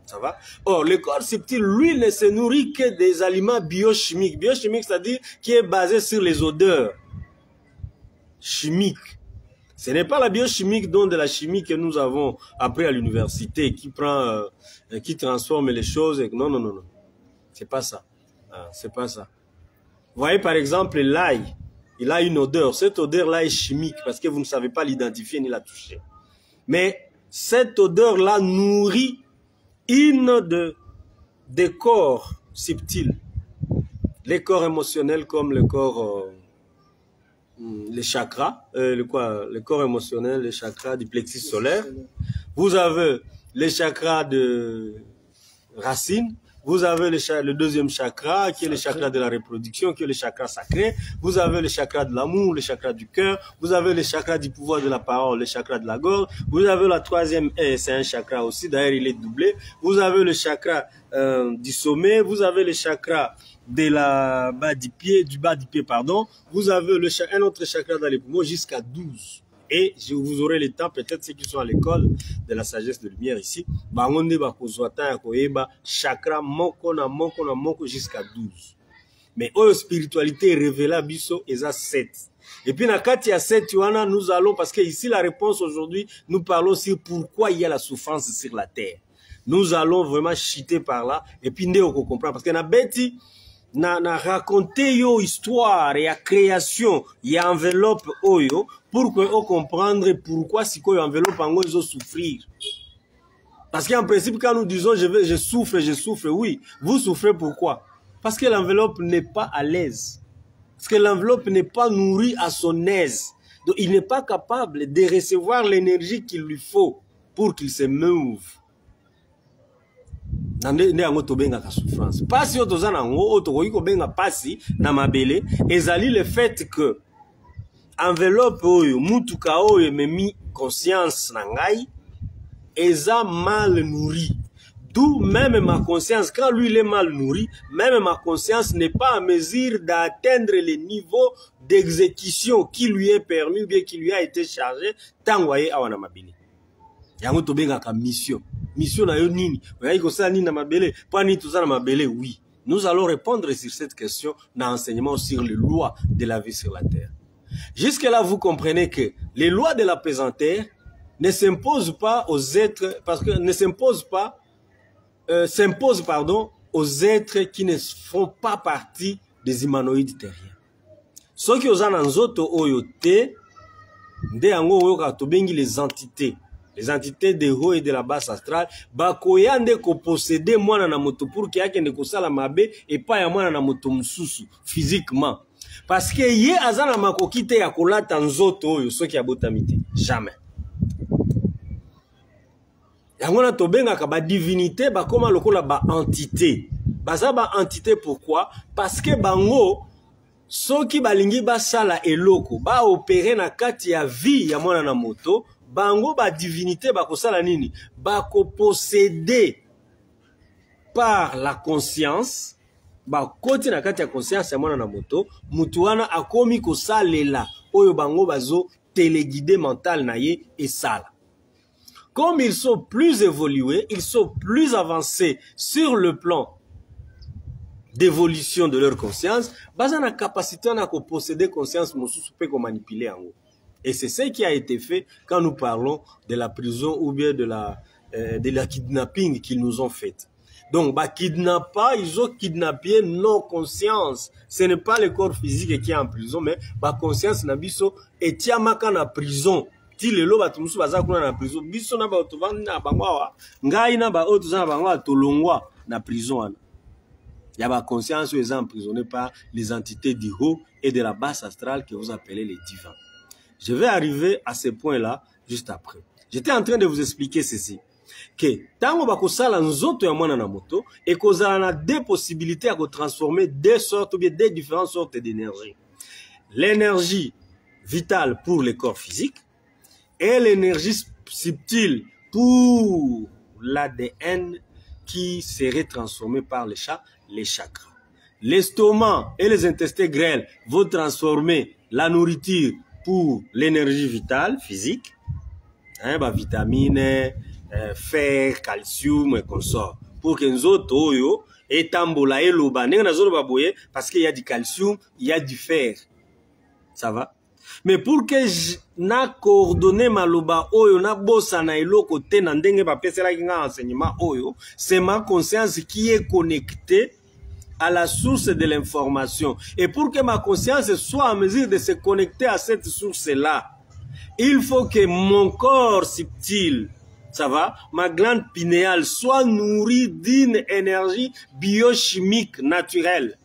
Ça va? Or, le corps subtil, lui, ne se nourrit que des aliments biochimiques. Biochimiques, c'est-à-dire qui est basé sur les odeurs chimiques. Ce n'est pas la biochimique, donc de la chimie que nous avons appris à l'université, qui prend, qui transforme les choses. Non, non, non, non. C'est pas ça. C'est pas ça. Vous voyez, par exemple, l'ail, il a une odeur. Cette odeur-là est chimique parce que vous ne savez pas l'identifier ni la toucher. Mais cette odeur-là nourrit une des corps subtils. Les corps émotionnels comme le corps... les chakras, le corps émotionnel, les chakras du plexus solaire. Vous avez les chakras de racine. Vous avez le deuxième chakra qui est le chakra de la reproduction, qui est le chakra sacré. Vous avez le chakra de l'amour, le chakra du cœur. Vous avez le chakra du pouvoir de la parole, le chakra de la gorge. Vous avez la troisième, c'est un chakra aussi, d'ailleurs il est doublé. Vous avez le chakra du sommet. Vous avez le chakra de la bas du pied, pardon. Vous avez un autre chakra dans les poumons jusqu'à 12. Et vous aurez le temps, peut-être ceux qui sont à l'école de la sagesse de lumière ici, chakra moko jusqu'à 12. Mais au spiritualité révélée biso eza 7. Et puis, il y a 7, nous allons, parce que ici la réponse aujourd'hui, nous parlons sur pourquoi il y a la souffrance sur la terre. Nous allons vraiment chiter par là, et puis on comprend, parce que na beti, na raconter yo histoire et la création y a enveloppe oyo pour que on comprendre pourquoi si ko enveloppe ango ils souffrir. Parce qu'en principe, quand nous disons je souffre, oui. Vous souffrez pourquoi? Parce que l'enveloppe n'est pas à l'aise. Parce que l'enveloppe n'est pas nourrie à son aise. Donc il n'est pas capable de recevoir l'énergie qu'il lui faut pour qu'il se meuve. Nde yango tobenga ka souffrance. Pasi yo tozana ngo otokoki kobenga pasi na mabele ezali le fait que enveloppe oyo mutuka oyo memi conscience na ngai eza mal nourri. D'où même ma conscience, quand lui il est mal nourri, même ma conscience n'est pas en mesure d'atteindre le niveau d'exécution qui lui est permis ou bien qui lui a été chargé tant voyez awana mabele. Yango tobenga ka mission. Mission na yo nini? Oyayi kosala nini na mabele? Pas ni tout ça na mabele, oui. Nous allons répondre sur cette question dans l'enseignement sur les lois de la vie sur la terre. Jusque là vous comprenez que les lois de la pesanteur ne s'imposent pas aux êtres parce que ne s'imposent pas s'impose aux êtres qui ne font pas partie des humanoïdes terriens. Ceux qui ont en zoto oyote, nde yango oyoka tobengi les entités de haut et de la basse astrale, bakoya nde ko posséder mwana na moto pour ki yake ne kosala mabe et pas ya mwana na moto mususu physiquement. Parce que ye azana makoki te ya kolata nzoto oyo soki abotami te, jamais. Yangona tobenga ka ba divinité ba koma lokola ba entité. Baza ba entité pourquoi? Parce que bango soki balingi ba sala eloko ba opérer na kati ya vie ya mwana na moto, bango ba divinité ba kosala nini? Ba ko posséder par la conscience, ba koti na kati ya conscience ya mwana na moto, mutu wana akomi kosalela oyo bango bazo téléguider mental na ye et sala. Comme ils sont plus évolués, ils sont plus avancés sur le plan d'évolution de leur conscience, ils ont la capacité à posséder conscience, manipuler en haut. Et c'est ce qui a été fait quand nous parlons de la prison ou bien de la kidnapping qu'ils nous ont fait. Donc, ils ont kidnappé nos consciences. Ce n'est pas le corps physique qui est en prison, mais la conscience n'a biso et tiamaka na prison. Ti lelo batu musu baza kuna na prison biso na ba tovandi na bango wa ngai na ba autres na bango tolongwa na prison wana ya ba conscience les emprisonnés par les entités du haut et de la basse astrale que vous appelez les divins. Je vais arriver à ce point là juste après. J'étais en train de vous expliquer ceci que tango bakosala nzoto ya mwana na moto et kozala na deux possibilités à transformer deux sortes ou bien deux différentes sortes d'énergie. L'énergie vitale pour le corps physique et l'énergie subtile pour l'ADN qui serait transformé par les chakras. L'estomac et les intestins grêles vont transformer la nourriture pour l'énergie vitale, physique, vitamines, fer, calcium et consorts. Pour que nous autres, et tambola et loba, parce qu'il y a du calcium, il y a du fer. Ça va? Mais pour que je na coordonné maloba oyo na bossa na eloko te na ndenge ba pesela kinga enseignement oyo, c'est ma conscience qui est connectée à la source de l'information. Et pour que ma conscience soit en mesure de se connecter à cette source-là, il faut que mon corps subtil, ça va, ma glande pinéale soit nourrie d'une énergie biochimique naturelle.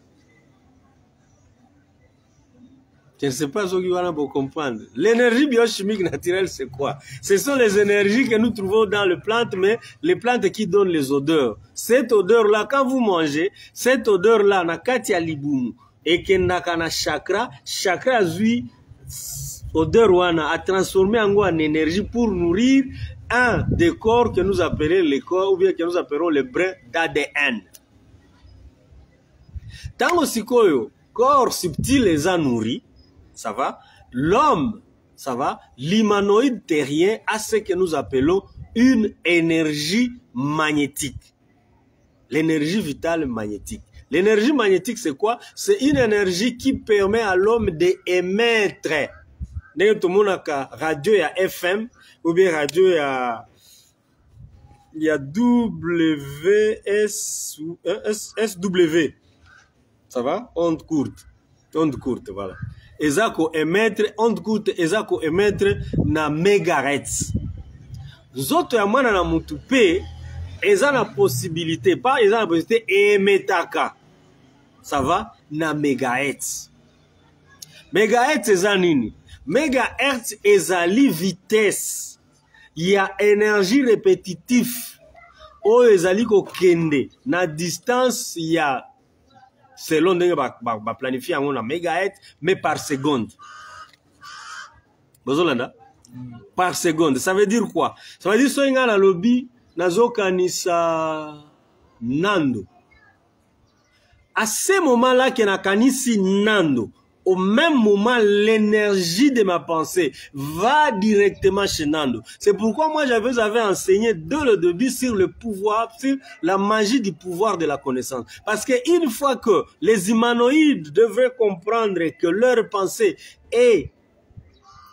Je ne sais pas ce qui va pour comprendre. L'énergie biochimique naturelle, c'est quoi? Ce sont les énergies que nous trouvons dans les plantes, mais les plantes qui donnent les odeurs. Cette odeur-là, quand vous mangez, cette odeur-là, nakati ya libumu, et que nakana chakra zui, odeur wana, a transformé en énergie pour nourrir un des corps que nous appelons les corps, ou bien que nous appelons les brins d'ADN. Tant aussi que corps subtil les a nourris, ça va, l'homme, ça va, l'humanoïde terrien a ce que nous appelons une énergie magnétique. L'énergie vitale magnétique. L'énergie magnétique, c'est quoi? C'est une énergie qui permet à l'homme d'émettre. Radio et FM, ou bien radio il y a SW. Ça va? Onde courte, voilà. Ezako émettre, onde courte, ezako émettre na mégahertz. Zoto ya mwana na mutupe, ils ont la possibilité, pas ils ont la possibilité, emetaka. Ça va? Na mégahertz. Mégahertz eza nini? Mégahertz ezali vitesse. Il y a énergie répétitive. Oyo ezali kokende. Na distance, il y a, selon ndenge ba planifier yango na mégahertz, mais par seconde. Bozolanda? Par seconde. Ça veut dire quoi? Ça veut dire so inga na lobi, nazokanisa nando. À ce moment-là, que nakanisi nando, au même moment, l'énergie de ma pensée va directement chez Nando. C'est pourquoi moi, j'avais enseigné dès le début sur le pouvoir, sur la magie du pouvoir de la connaissance. Parce qu'une fois que les humanoïdes devraient comprendre que leur pensée est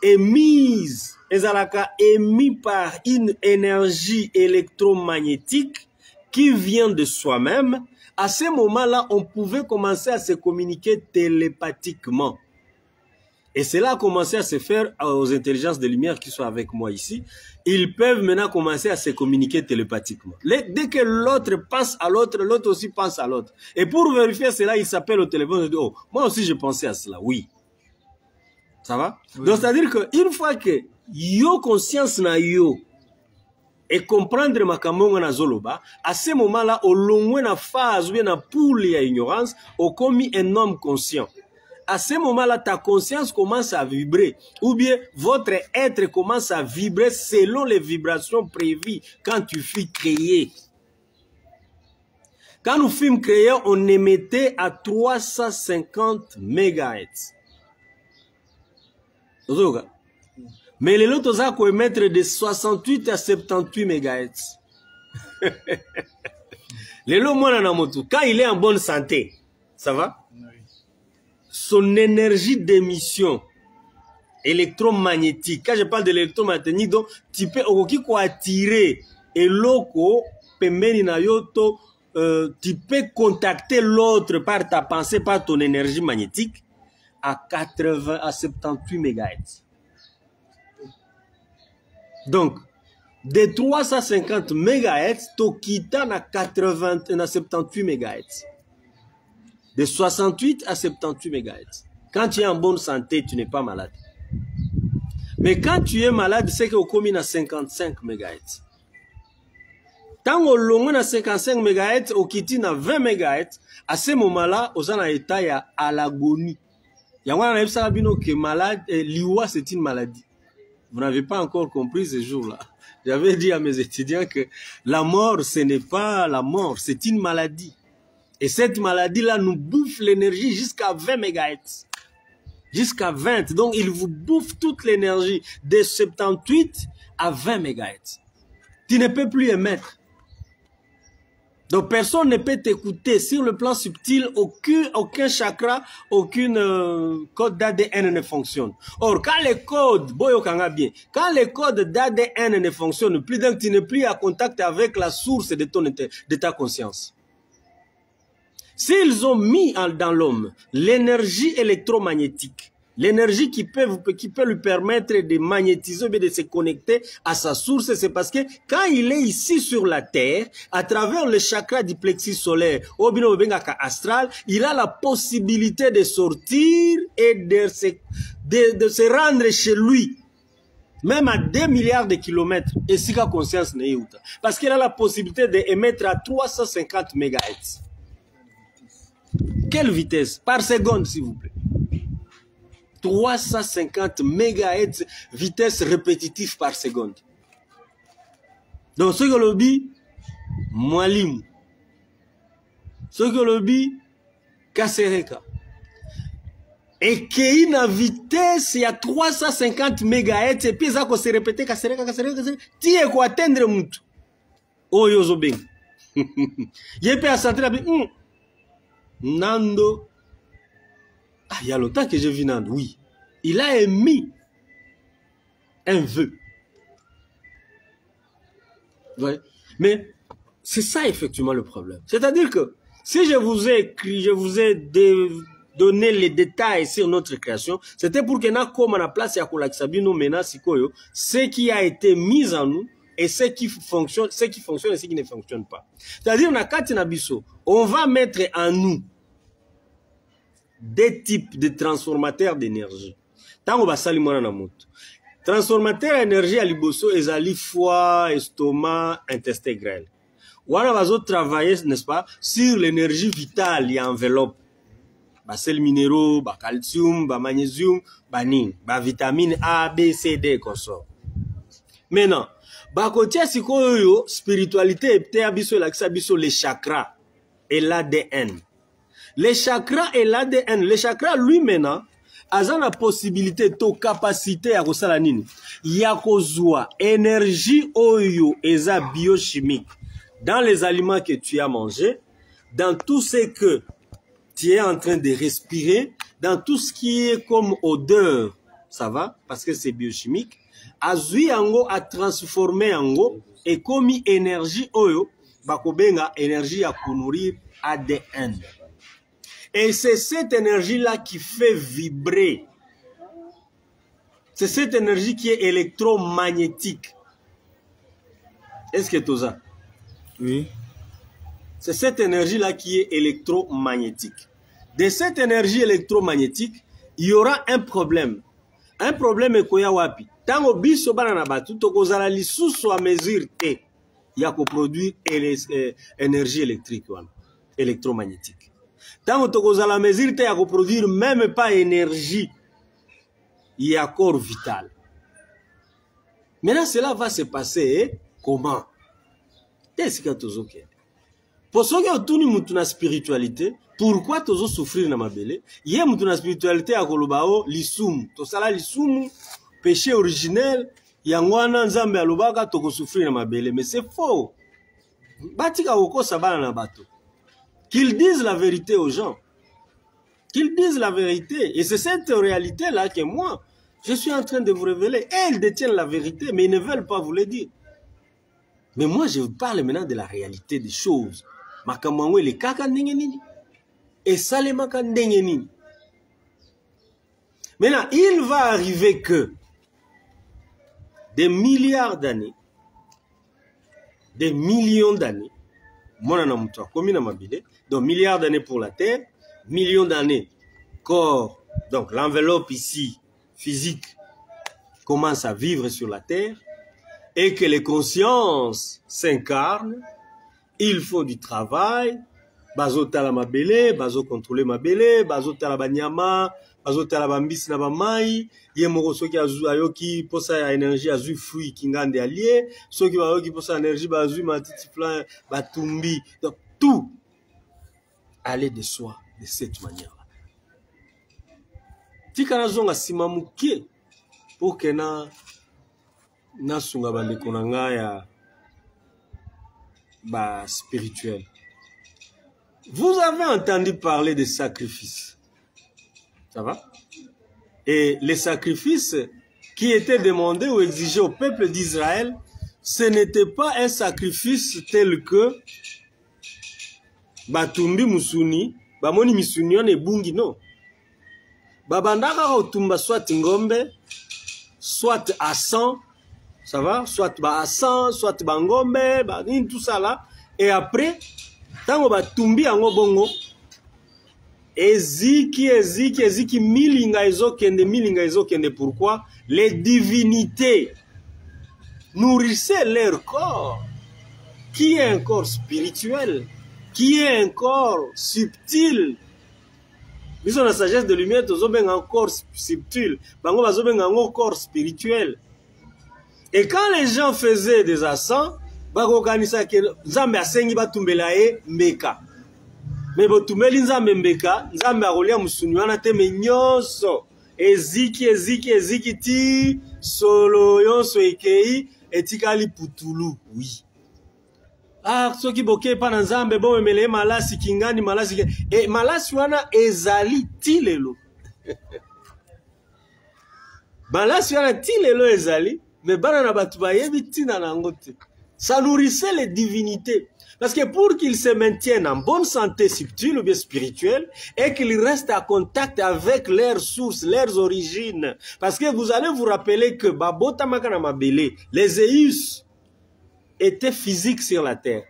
émise, émise par une énergie électromagnétique qui vient de soi-même, à ce moment-là, on pouvait commencer à se communiquer télépathiquement. Et cela a commencé à se faire aux intelligences de lumière qui sont avec moi ici. Ils peuvent maintenant commencer à se communiquer télépathiquement. Dès que l'autre pense à l'autre, l'autre aussi pense à l'autre. Et pour vérifier cela, il s'appelle au téléphone et dit, oh, moi aussi je pensais à cela, oui. Ça va? Oui. Donc, c'est-à-dire qu'une fois que yo conscience na yo, et comprendre makambo na zoloba, à ce moment-là, au long na phase ou bien na poule ya ignorance, au commis un homme conscient. À ce moment-là, ta conscience commence à vibrer, ou bien votre être commence à vibrer selon les vibrations prévues quand tu fus créé. Quand nous fûmes créés, on émettait à 350 MHz. Mais les autres ont émettre de 68 à 78 MHz. Les lots, quand il est en bonne santé, ça va? Son énergie d'émission électromagnétique, quand je parle de l'électromagnétique, donc tu peux attirer et loco, tu peux contacter l'autre par ta pensée, par ton énergie magnétique à 80 à 78 MHz. Donc, de 350 MHz, tu quittes à 78 MHz. De 68 à 78 MHz. Quand tu es en bonne santé, tu n'es pas malade. Mais quand tu es malade, c'est que tu commis à 55 MHz. Tant que tu as 55 MHz, tu quittes à 20 MHz, à ce moment-là, tu es en état à l'agonie. Il y a un que malade, l'IWA, c'est une maladie. Vous n'avez pas encore compris ce jour-là. J'avais dit à mes étudiants que la mort, ce n'est pas la mort, c'est une maladie. Et cette maladie-là nous bouffe l'énergie jusqu'à 20 MHz. Jusqu'à 20. Donc, il vous bouffe toute l'énergie de 78 à 20 MHz. Tu ne peux plus émettre. Donc, personne ne peut t'écouter. Sur le plan subtil, aucun chakra, aucune code d'ADN ne fonctionne. Or, quand les codes, quand les codes d'ADN ne fonctionnent plus, donc tu n'es plus à contact avec la source de ta conscience. S'ils ont mis dans l'homme l'énergie électromagnétique, l'énergie qui peut lui permettre de magnétiser ou de se connecter à sa source, c'est parce que quand il est ici sur la Terre, à travers le chakra du plexus solaire, astral, il a la possibilité de sortir et de se rendre chez lui. Même à 2 milliards de kilomètres, et si la conscience n'est pas. Parce qu'il a la possibilité d'émettre à 350 MHz. Quelle vitesse? Par seconde, s'il vous plaît. 350 MHz, vitesse répétitive par seconde. Donc, ce que l'on dit, Mwalim. Ce que l'on dit, Kasereka. Et qu'il y a une vitesse, il y a 350 MHz, et puis ça va se répéter, Kasereka, tu es quoi atteindre Moutou. Oh, Yozobeng. Il y a à sentir la Nando. Ah, il y a longtemps que j'ai vu Nando, oui. Il a émis un vœu. Ouais. Mais c'est ça effectivement le problème. C'est-à-dire que si je vous ai écrit, je vous ai donné les détails sur notre création, c'était pour que nous, comme à la place, ce qui a été mis en nous, et ce qui fonctionne et ce qui ne fonctionne pas. C'est-à-dire, on va mettre en nous des types de transformateurs d'énergie. Tango basali mwana na moto. Transformateur d'énergie à liboso ezali foie, estomac, intestin grêle. Wana bazo travailler, n'est-ce pas, sur l'énergie vitale et enveloppe. Ba sel minéraux, ba calcium, ba magnésium, ba ning, ba vitamine A, B, C, D, consort. Maintenant, ba kotia sikoyo spiritualité epte abiso lakisa biso les chakras et l'ADN. Les chakras et l'ADN, les chakras lui maintenant a la possibilité, to capacité à kosala nini, ya kozwa énergie oyo eza biochimique dans les aliments que tu as mangés, dans tout ce que tu es en train de respirer, dans tout ce qui est comme odeur, ça va, parce que c'est biochimique, azui yango a transformé yango et comme énergie oyo, bakobenga énergie à nourrir ADN. Et c'est cette énergie-là qui fait vibrer. C'est cette énergie qui est électromagnétique. Est-ce que tu as? Oui. C'est cette énergie-là qui est électromagnétique. De cette énergie électromagnétique, il y aura un problème. Un problème est koya wapi. Tango biso bana na batu tokozala lisusu a mesure te ya ko produire énergie électrique wana, électromagnétique. Tant que la mesure te à produire même pas énergie, il y a corps vital. Maintenant, cela va se passer comment? Qu'est-ce que tu as? Pour ceux qui ont une spiritualité, pourquoi tu as souffrir dans ma belle? Il y a une spiritualité à Kolobao, l'isum. Tu as l'isum, péché originel, il y a un nzambe à Lobaka, tu as souffrir dans ma belle. Mais c'est faux. Batika oko sabana na bato. Qu'ils disent la vérité aux gens. Qu'ils disent la vérité. Et c'est cette réalité-là que moi, je suis en train de vous révéler. Et ils détiennent la vérité, mais ils ne veulent pas vous le dire. Mais moi, je vous parle maintenant de la réalité des choses. Makamangwe le kaka ndengenini. Et salemaka ndengenini. Maintenant, il va arriver que des milliards d'années, des millions d'années, donc milliards d'années pour la Terre, millions d'années corps, donc l'enveloppe ici physique commence à vivre sur la Terre et que les consciences s'incarnent, il faut du travail, bazo tala mabele, bazo contrôler mabele, bazo tala banyama, bazo tala bambisi na bamai, ye moko soki ayoki posa ya énergie azu fruit kingande allié, soki bayoki posa énergie bazu matiti plan batumbi. Donc tout allait de soi de cette manière-là. Tika na zonga simamuke pour que na sunga bandeko na nga ya ba spirituel. Vous avez entendu parler de sacrifices. Ça va? Et les sacrifices qui étaient demandés ou exigés au peuple d'Israël, ce n'était pas un sacrifice tel que Batumbi Musuni, Bamoni Misuni on bungi, non. Babandaka otumba soit ngombe, soit à 100, ça va? Soit à 100, soit bangombe, tout ça là. Et après, tango batumbi ango bongo, eziki milinga ezokende. Pourquoi? Les divinités nourrissaient leur corps, qui est un corps spirituel, qui est un corps subtil. Ils ont la sagesse de lumière, ils ont un corps subtil, ils ont un corps spirituel. Et quand les gens faisaient des assans, ils organisaient que Nzambe asengi batumbela e mbeka. Mais botumeli Nzambe mbeka, Nzambe akolia musuni wana te me nyonso. Eziki ti solo yonso ekei etikali putulu. Oui. Ah, soki boke pa na Nzambe bo memele malasi kingani malasi e malasi wana ezali tilelo. Malasi wana tilelo ezali, mais bana na batu bayebi tina na ngote. Ça nourrissait les divinités. Parce que pour qu'ils se maintiennent en bonne santé subtile ou bien spirituelle, et qu'ils restent en contact avec leurs sources, leurs origines. Parce que vous allez vous rappeler que Babota Makana Mabele, les Zeus, était physique sur la terre.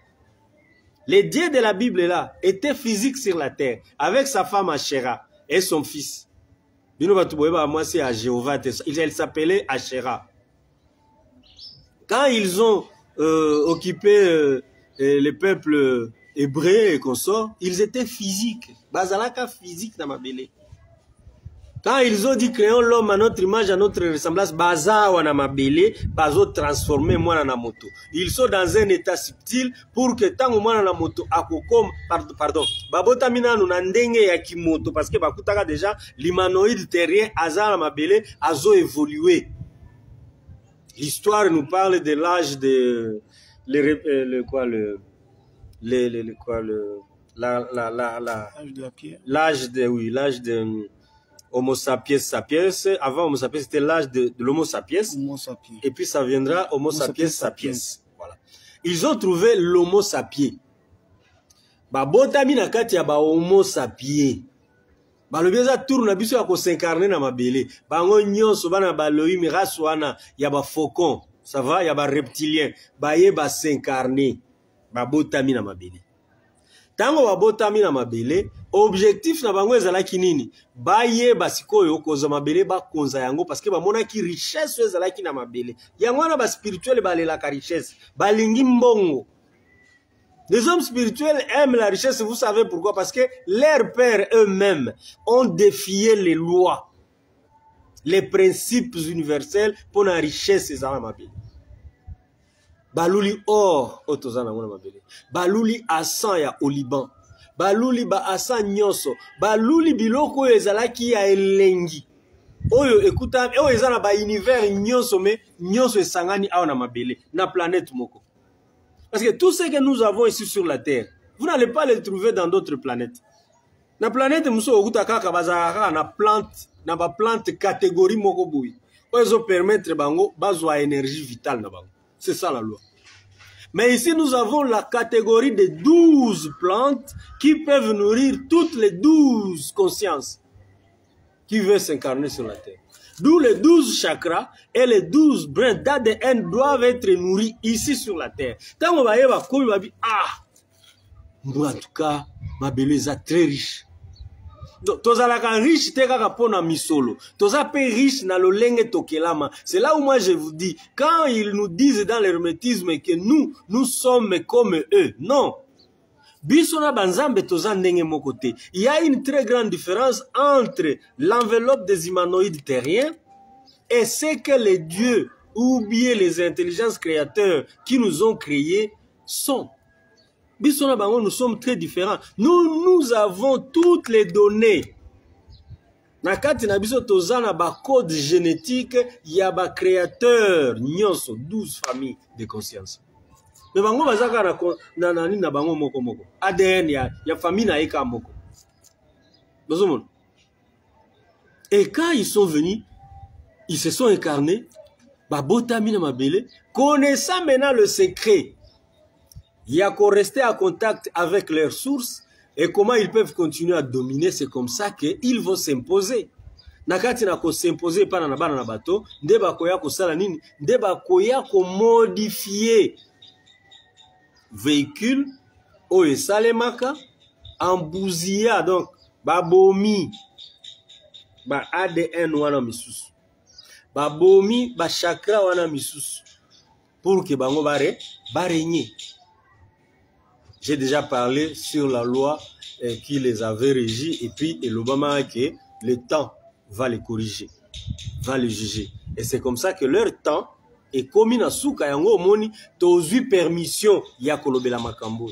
Les dieux de la Bible là étaient physiques sur la terre, avec sa femme Asherah et son fils. Moi, c'est à Jéhovah. Elle s'appelait Asherah. Quand ils ont occupé les peuples hébreux et consorts, ils étaient physiques. Bazalaka physique dans ma belle. Quand ils ont dit créons l'homme à notre image, à notre ressemblance, baza wana mabele, bazo transformer moi na moto. Ils sont dans un état subtil pour que tant moi na moto akokom pardon. Babota mina nous ndenge ya kimoto parce que bakutaka déjà l'humanoïde terrien azala mabele azo évolué. L'histoire nous parle de l'âge de l'âge de Homo sapiens sapiens. Avant Homo sapiens, c'était l'âge de l'Homo sapiens. Et puis ça viendra Homo sapiens sapiens. Voilà. Ils ont trouvé l'Homo sapiens. Botami na kati ya ba Homo sapiens. Le bieza tourne na biso ya ko s'incarner na mabele. Bango nyonso bana ba loimi race wana ya ba faucon. Ça va, ya ba reptilien. Baye ba s'incarner. Botami na mabele. Tango babotami na mabele, objectif na bango ezalaki nini? Baye basikoyo koza mabele ba konza yango parce que ba monaki richesse ezalaki na mabele. Yango na ba spirituel balela ka richesse, balingi mbongo. Les hommes spirituels aiment la richesse, vous savez pourquoi? Parce que leurs pères eux-mêmes ont défié les lois, les principes universels pour la richesse ezala mabele. Baluli or otozana mona mabele. Baluli asan ya au Liban. Baluli ba asan nyonso. Baluli biloko ezalaki ya elengi. Oyo ekuta oyo ezana ba univers nyonso me nyonso esangani awa na mabele na planète moko. Parce que tout ce que nous avons ici sur la terre, vous n'allez pas le trouver dans d'autres planètes. Na planète muso okuta kaka bazaka na plante catégorie moko boui. Oyo permettre bango bazwa énergie vitale na bango. C'est ça la loi. Mais ici, nous avons la catégorie de 12 plantes qui peuvent nourrir toutes les 12 consciences qui veulent s'incarner sur la terre. D'où les 12 chakras et les 12 brins d'ADN doivent être nourris ici sur la terre. Tant on va y avoir, moi en tout cas, ma belle est très riche. Tozalaka riche te kaka pona misolo. Toza pe riche na lolenge tokelama. C'est là où moi je vous dis, quand ils nous disent dans l'hermétisme que nous sommes comme eux, non. Bisona banzambe toza ndenge mokote. Il y a une très grande différence entre l'enveloppe des humanoïdes terriens et ce que les dieux ou bien les intelligences créateurs qui nous ont créés sont. Nous sommes très différents. Nous avons toutes les données. Nakati na biso tozana ba code génétique ya ba créateur nyonso 12 familles de conscience. Mais bango bazaka na nani na bango moko moko. ADN ya famille na eka moko. Bozomon. Et quand ils sont venus, ils se sont incarnés, ba botami na mabele, connaissant maintenant le secret. Il y a qu'à rester en contact avec leurs sources et comment ils peuvent continuer à dominer. C'est comme ça qu'ils vont s'imposer. Nakati na ko s'imposer pas na bana na bato, ndeba koya ko sala nini, ndeba koya ko modifier véhicule o esalemaka embousilla donc babomi ba ADN wana misusu. Babomi ba chakra wana misusu pour que bango bare régner. J'ai déjà parlé sur la loi qui les avait régis et puis l'Obama que le temps va les corriger, va les juger. Et c'est comme ça que leur temps est commis na souka yango moni tozu permission ya kolobela makambo.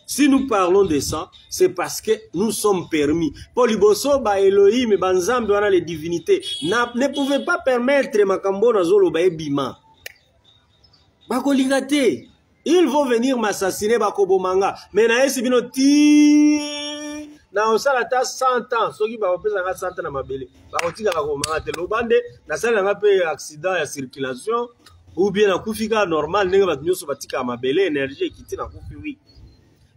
Si nous parlons de ça, c'est parce que nous sommes permis. Poliboso ba Elohim banzambe wana les divinités ne pouvaient pas permettre makambo na zolo ba ebima. Ba kolingate. Ils vont venir m'assassiner bakobomanga. Mais na esi bino ti na osala ta 100 ans. Soki ba opesa nga 100 ans na mabele. Ba kotika bakobomanga te lobande na sala nga pe accident ya circulation ou bien na kufika normal ndenge ba nyoso batika mabele énergie ekiti na kufi oui.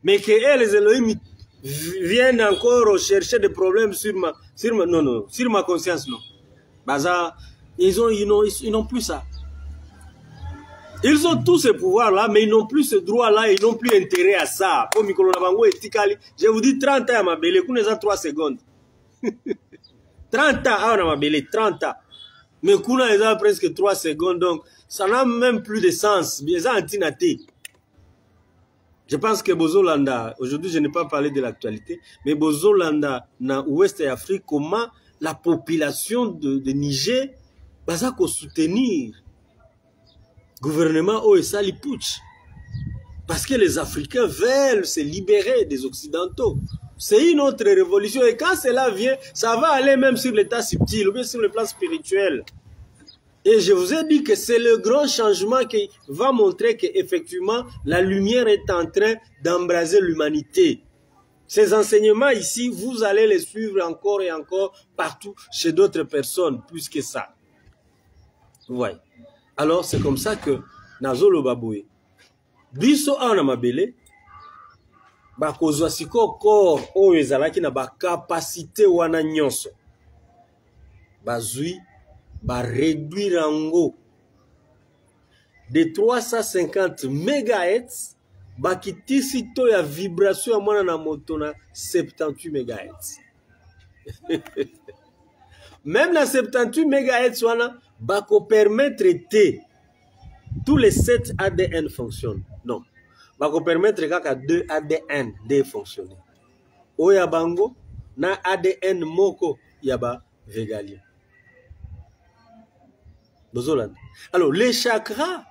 Mais que les Elohim viennent encore chercher des problèmes sur ma conscience non. Baza ils n'ont plus ça. Ils ont tous ce pouvoir-là, mais ils n'ont plus ce droit-là, ils n'ont plus intérêt à ça. Je vous dis 30 ans à ma belle, qu'on est à 3 secondes. 30 ans à ma belle, 30 ans. Mais qu'on est presque 3 secondes, donc ça n'a même plus de sens. Bien ça, antinaté. Je pense que Bozolanda, aujourd'hui je n'ai pas parlé de l'actualité, mais Bozolanda, dans l'Ouest et Afrique, comment la population de Niger va soutenir le gouvernement Oesali Putsch. Parce que les Africains veulent se libérer des Occidentaux. C'est une autre révolution. Et quand cela vient, ça va aller même sur l'état subtil ou bien sur le plan spirituel. Et je vous ai dit que c'est le grand changement qui va montrer qu'effectivement, la lumière est en train d'embraser l'humanité. Ces enseignements ici, vous allez les suivre encore et encore partout chez d'autres personnes, plus que ça. Ouais. Alors, c'est comme ça que Nazolo Baboué, biso ana mabele, bakozwa siko corps oyo ezalaki na ba capacité wana nyonso. Bazui ba réduire yango de 350 MHz bakitisi to ya vibration ya mwana na moto na 78 MHz. Même la 78 MHz wana bako permettre te tous les 7 ADN fonctionnent. Non. Bako permettre kaka 2 ADN de fonctionner. Oya bango na ADN moko yaba végalien. Alors les chakras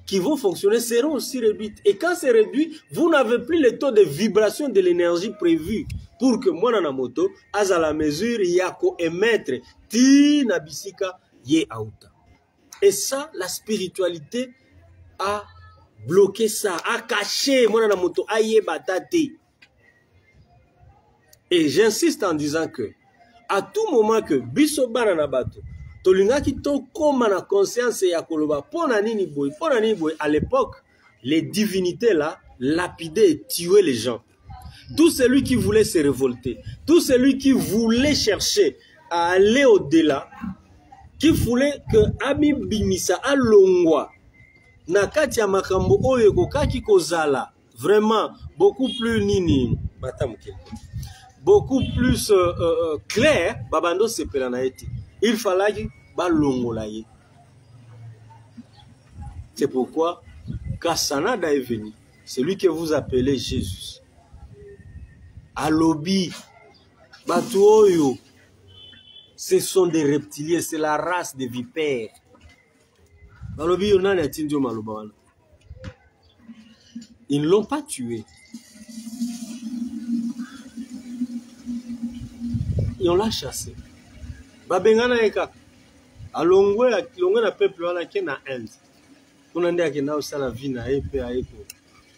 qui vont fonctionner seront aussi réduits. Et quand c'est réduit, vous n'avez plus le taux de vibration de l'énergie prévue pour que moi na moto à la mesure yako émettre ti nabisika ye auta. Et ça, la spiritualité a bloqué ça, a caché moi na moto aye batate. Et j'insiste en disant que à tout moment que biso bana na bato tolinga ki to koma na conscience ya koloba pona nini boy à l'époque les divinités là lapidaient et tuaient les gens. Tout celui qui voulait se révolter, tout celui qui voulait chercher à aller au-delà, qui voulait que Ami Bimisa alongwa na kati ya makambo oyo kokaki kozala vraiment beaucoup plus nini beaucoup plus clair babando sepela na eti il fallait balongola ye. C'est pourquoi quand Sanada est venu, celui que vous appelez Jésus alobi batu oyo ce sont des reptiliens, c'est la race des vipères. Ils ne l'ont pas tué. Ils l'ont chassé. Babengana eka alongwe na peuple wana ke na Inde. Kuna ndia kena usala vie na epe aeko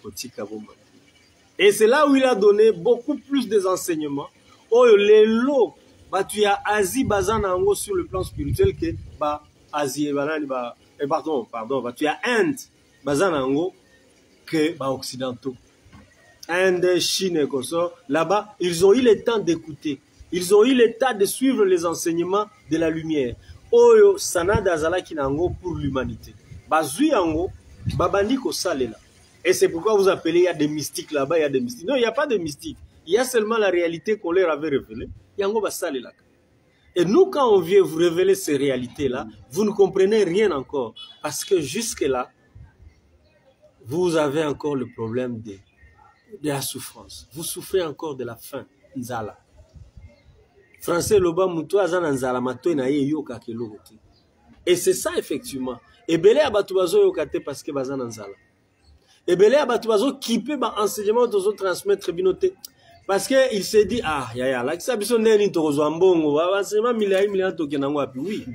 kotika bomba. Et c'est là où il a donné beaucoup plus des enseignements. Oh les lots bah tu as Asie bazana ango sur le plan spirituel que bah Asie pardon bah tu as Inde bazana ango que bah occidentaux. Inde, Chine et comme ça, là-bas, ils ont eu le temps d'écouter. Ils ont eu le temps de suivre les enseignements de la lumière. Oyo sanada azalaki nango pour l'humanité. Bazui ango babandi ko salela. Et c'est pourquoi vous appelez il y a des mystiques là-bas, il y a des mystiques. Non, il n'y a pas de mystiques. Il y a seulement la réalité qu'on leur avait révélée. Yango ba salela. Et nous, quand on vient vous révéler ces réalités-là, vous ne comprenez rien encore. Parce que jusque-là, vous avez encore le problème de la souffrance. Vous souffrez encore de la faim. Nzala. Français loba muto azana nzala mato na ye yoka keloko. Et c'est ça effectivement. Et belé abatu bazo yokate parce que bazana nzala. Et belé abatu bazo kipe ba enseignement tozo transmettre binote parce que il s'est dit ah ya la ça biso neni tozo mbongo ba enseignement milliard toke nango api oui.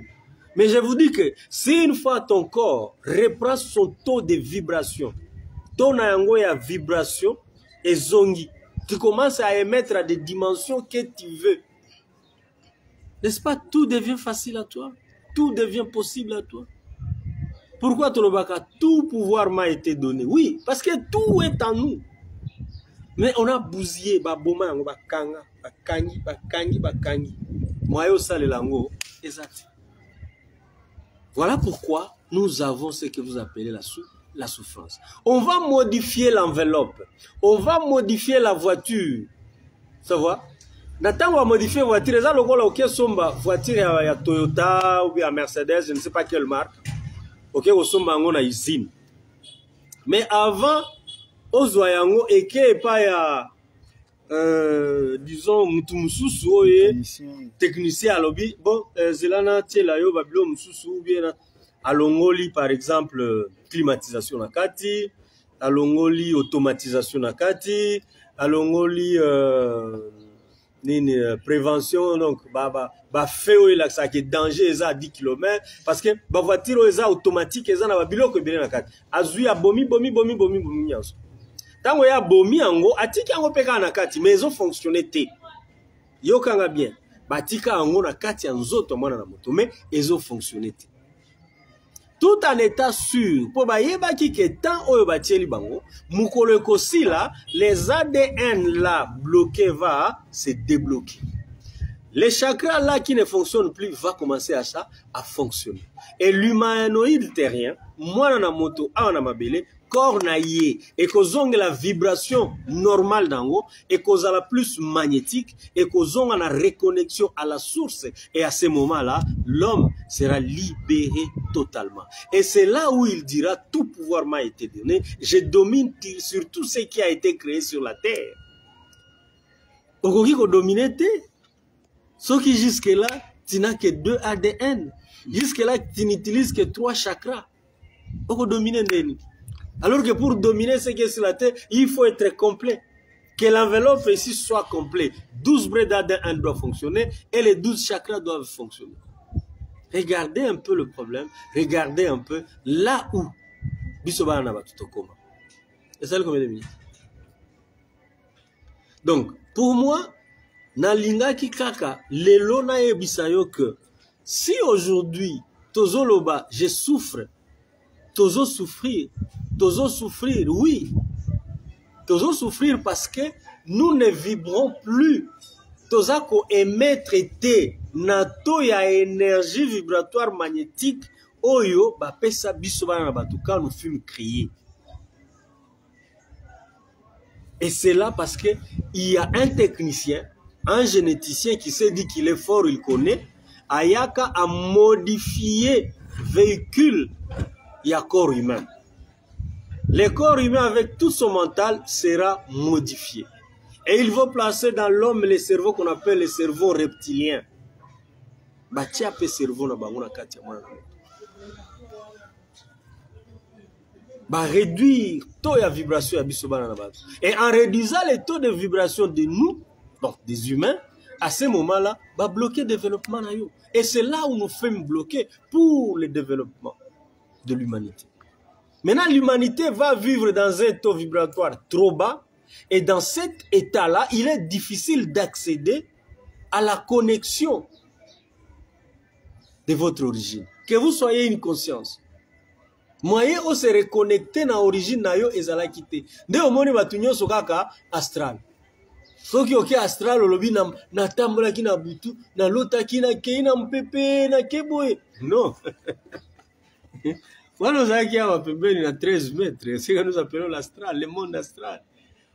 Mais je vous dis que si une fois ton corps reprend son taux de vibration, ton yango ya vibration et zongi, tu commences à émettre à des dimensions que tu veux. N'est-ce pas, tout devient facile à toi? Tout devient possible à toi. Pourquoi Tolobaka, tout pouvoir m'a été donné? Oui, parce que tout est en nous. Mais on a bousillé, baboma, bakangi. Moyo sale lango, exact. Voilà pourquoi nous avons ce que vous appelez la la souffrance. On va modifier l'enveloppe. On va modifier la voiture. Ça va? Nathan va modifier la voiture. Les gens qui voiture ya Toyota ou bien Mercedes, je ne sais pas quelle marque. Ok, au somba on a usine. Mais avant, on zoyango et que pas ya disons mutumususu oye technicien à lobby. Bon, zelana tela yo babilo mususu ou bien alongoli par exemple climatisation na kati, alongoli automatisation na kati, alongoli prévention, donc fait là ça qui est danger eza à 10 km parce que ba voiture eza automatique eza na biloko ebele na kati azui ya bomi nyaso tango ya bomi yango atiki yango peka na kati mais ils ont fonctionné te yokanga bien batika yango na kati ya nzoto mwana na moto mais ils ont fonctionné te tout en état sûr pour bayeba ki ke tant oyo batieli bango mukolo ekosila les ADN là bloqués va se débloquer. Les chakras là qui ne fonctionnent plus va commencer à ça à fonctionner. Et l'humanoïde terrien, moi na moto a na mabele corps na yé et kozonga la vibration normale dango et kozala plus magnétique et kozonga la reconnexion à la source et à ce moment-là l'homme sera libéré totalement. Et c'est là où il dira tout pouvoir m'a été donné, je domine sur tout ce qui a été créé sur la terre. Okoki ko dominer te. Ce qui jusque-là, tu n'as que 2 ADN. Jusque-là, tu n'utilises que 3 chakras. Pour dominer Ndeni. Alors que pour dominer ce qui est sur la terre, il faut être complet. Que l'enveloppe ici soit complet. 12 braids d'ADN doivent fonctionner et les 12 chakras doivent fonctionner. Regardez un peu le problème. Regardez un peu là où Bisoba Naba Tutokoma. Et ça, combien de minutes? Donc, pour moi, Nalinga Kikaka, lelo na ebisayo que si aujourd'hui, tozo loba, je souffre, tozo souffrir, oui, tozo souffrir parce que nous ne vibrons plus, toza ko émettre te, nato ya énergie vibratoire magnétique, oyo, ba pesa biso bana na batuka, nous fume crier. Et c'est là parce que il y a un technicien, un généticien qui s'est dit qu'il est fort, il connaît, Ayaka a modifié véhicule, il y a corps humain. Le corps humain avec tout son mental sera modifié. Et il va placer dans l'homme les cerveaux qu'on appelle les cerveaux reptiliens. Batia pe cerveau na bango na kati ya mwana. Ba réduire taux de vibration ya biso bana na bato. Et en réduisant les taux de vibration de nous, donc des humains, à ce moment-là, va bloquer le développement. Et c'est là où nous faisons bloquer pour le développement de l'humanité. Maintenant, l'humanité va vivre dans un taux vibratoire trop bas. Et dans cet état-là, il est difficile d'accéder à la connexion de votre origine. Que vous soyez une conscience. Moyen où se reconnecter dans l'origine na yo ezala kite. Nde omoni batunyo sokaka astral. Soki oke astral olobi na tambola ki na butu, na lota ki na kei na mpepe na keboye. Non. Voilà ça qui a mpepe na 13 mètres. C'est que nous appelons l'astral, le monde astral.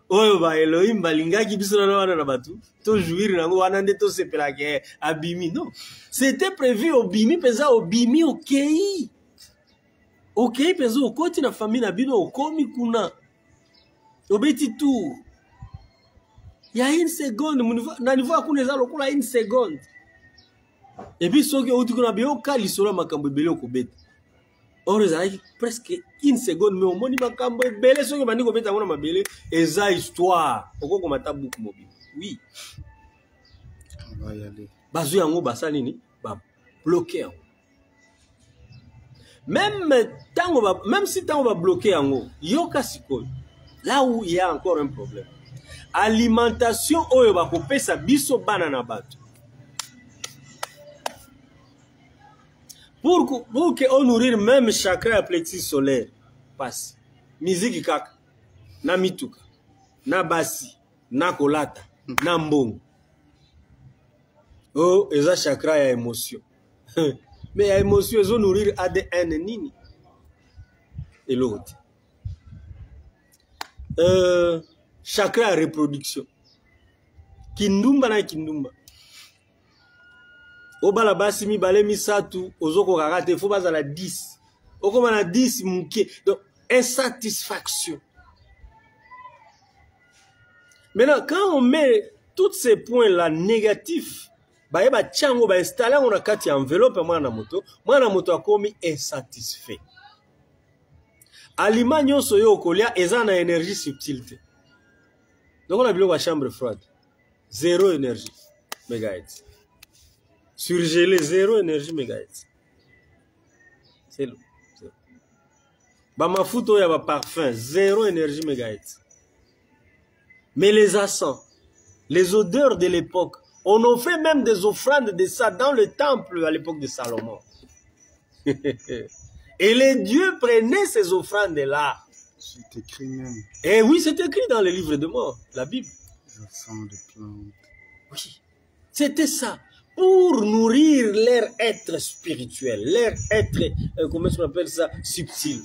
Oyo ba Elohim balingaki biso na wana na batu. To jouir na wana nde to sepela ke abimi. Non. C'était prévu obimi pesa obimi okei. Ok, penso okoti na famille na bino okomi kuna. Obeti tout. Il y a une seconde, na niveau akuna eza lokola une seconde. Et puis soki outi kuna bio kali solo makambo ebele okobeta. Or ezalaki presque une seconde mais omoni makambo ebele soki bandi kobeta ngona mabele eza histoire. Okoko mata buku mobile. Oui. On va y aller. Bazu yango basa nini? Ba bloquer. Même si on va bloquer en haut, là où il y a encore un problème. Alimentation, oyo ba couper sa biso banana bato. Pour que on nourrir même chakra plexus solaire, passe. Musique kaka, na mituka, na basi, na kolata, na mbongo. Oh, eza chakra ya émotion. Mais les émotions, elles ont nourrir ADN nini. Et l'autre. chakra à reproduction. Kindumba na kindumba. Obala basi mi bale misatu ozoko karate faut pas à la 10. Okoma na 10 mouké. Donc insatisfaction. Maintenant quand on met tous ces points là négatifs, ba yeba chango ba installer on a kati enveloppe mwana moto akomi insatisfait. Aliment nyonso yo kolia eza na énergie subtilité. Donc on a biloko chambre froide. 0 énergie mégahertz. Surgelé 0 énergie mégahertz. C'est le. Ba mafuto ya ba parfum 0 énergie mégahertz. Mais les accents, les odeurs de l'époque, on en fait même des offrandes de ça dans le temple à l'époque de Salomon. Et les dieux prenaient ces offrandes-là. C'est écrit même. Et oui, c'est écrit dans le livre de mort, la Bible. De plantes. Oui, c'était ça. Pour nourrir leur être spirituel, leur être, comment on appelle ça, subtil.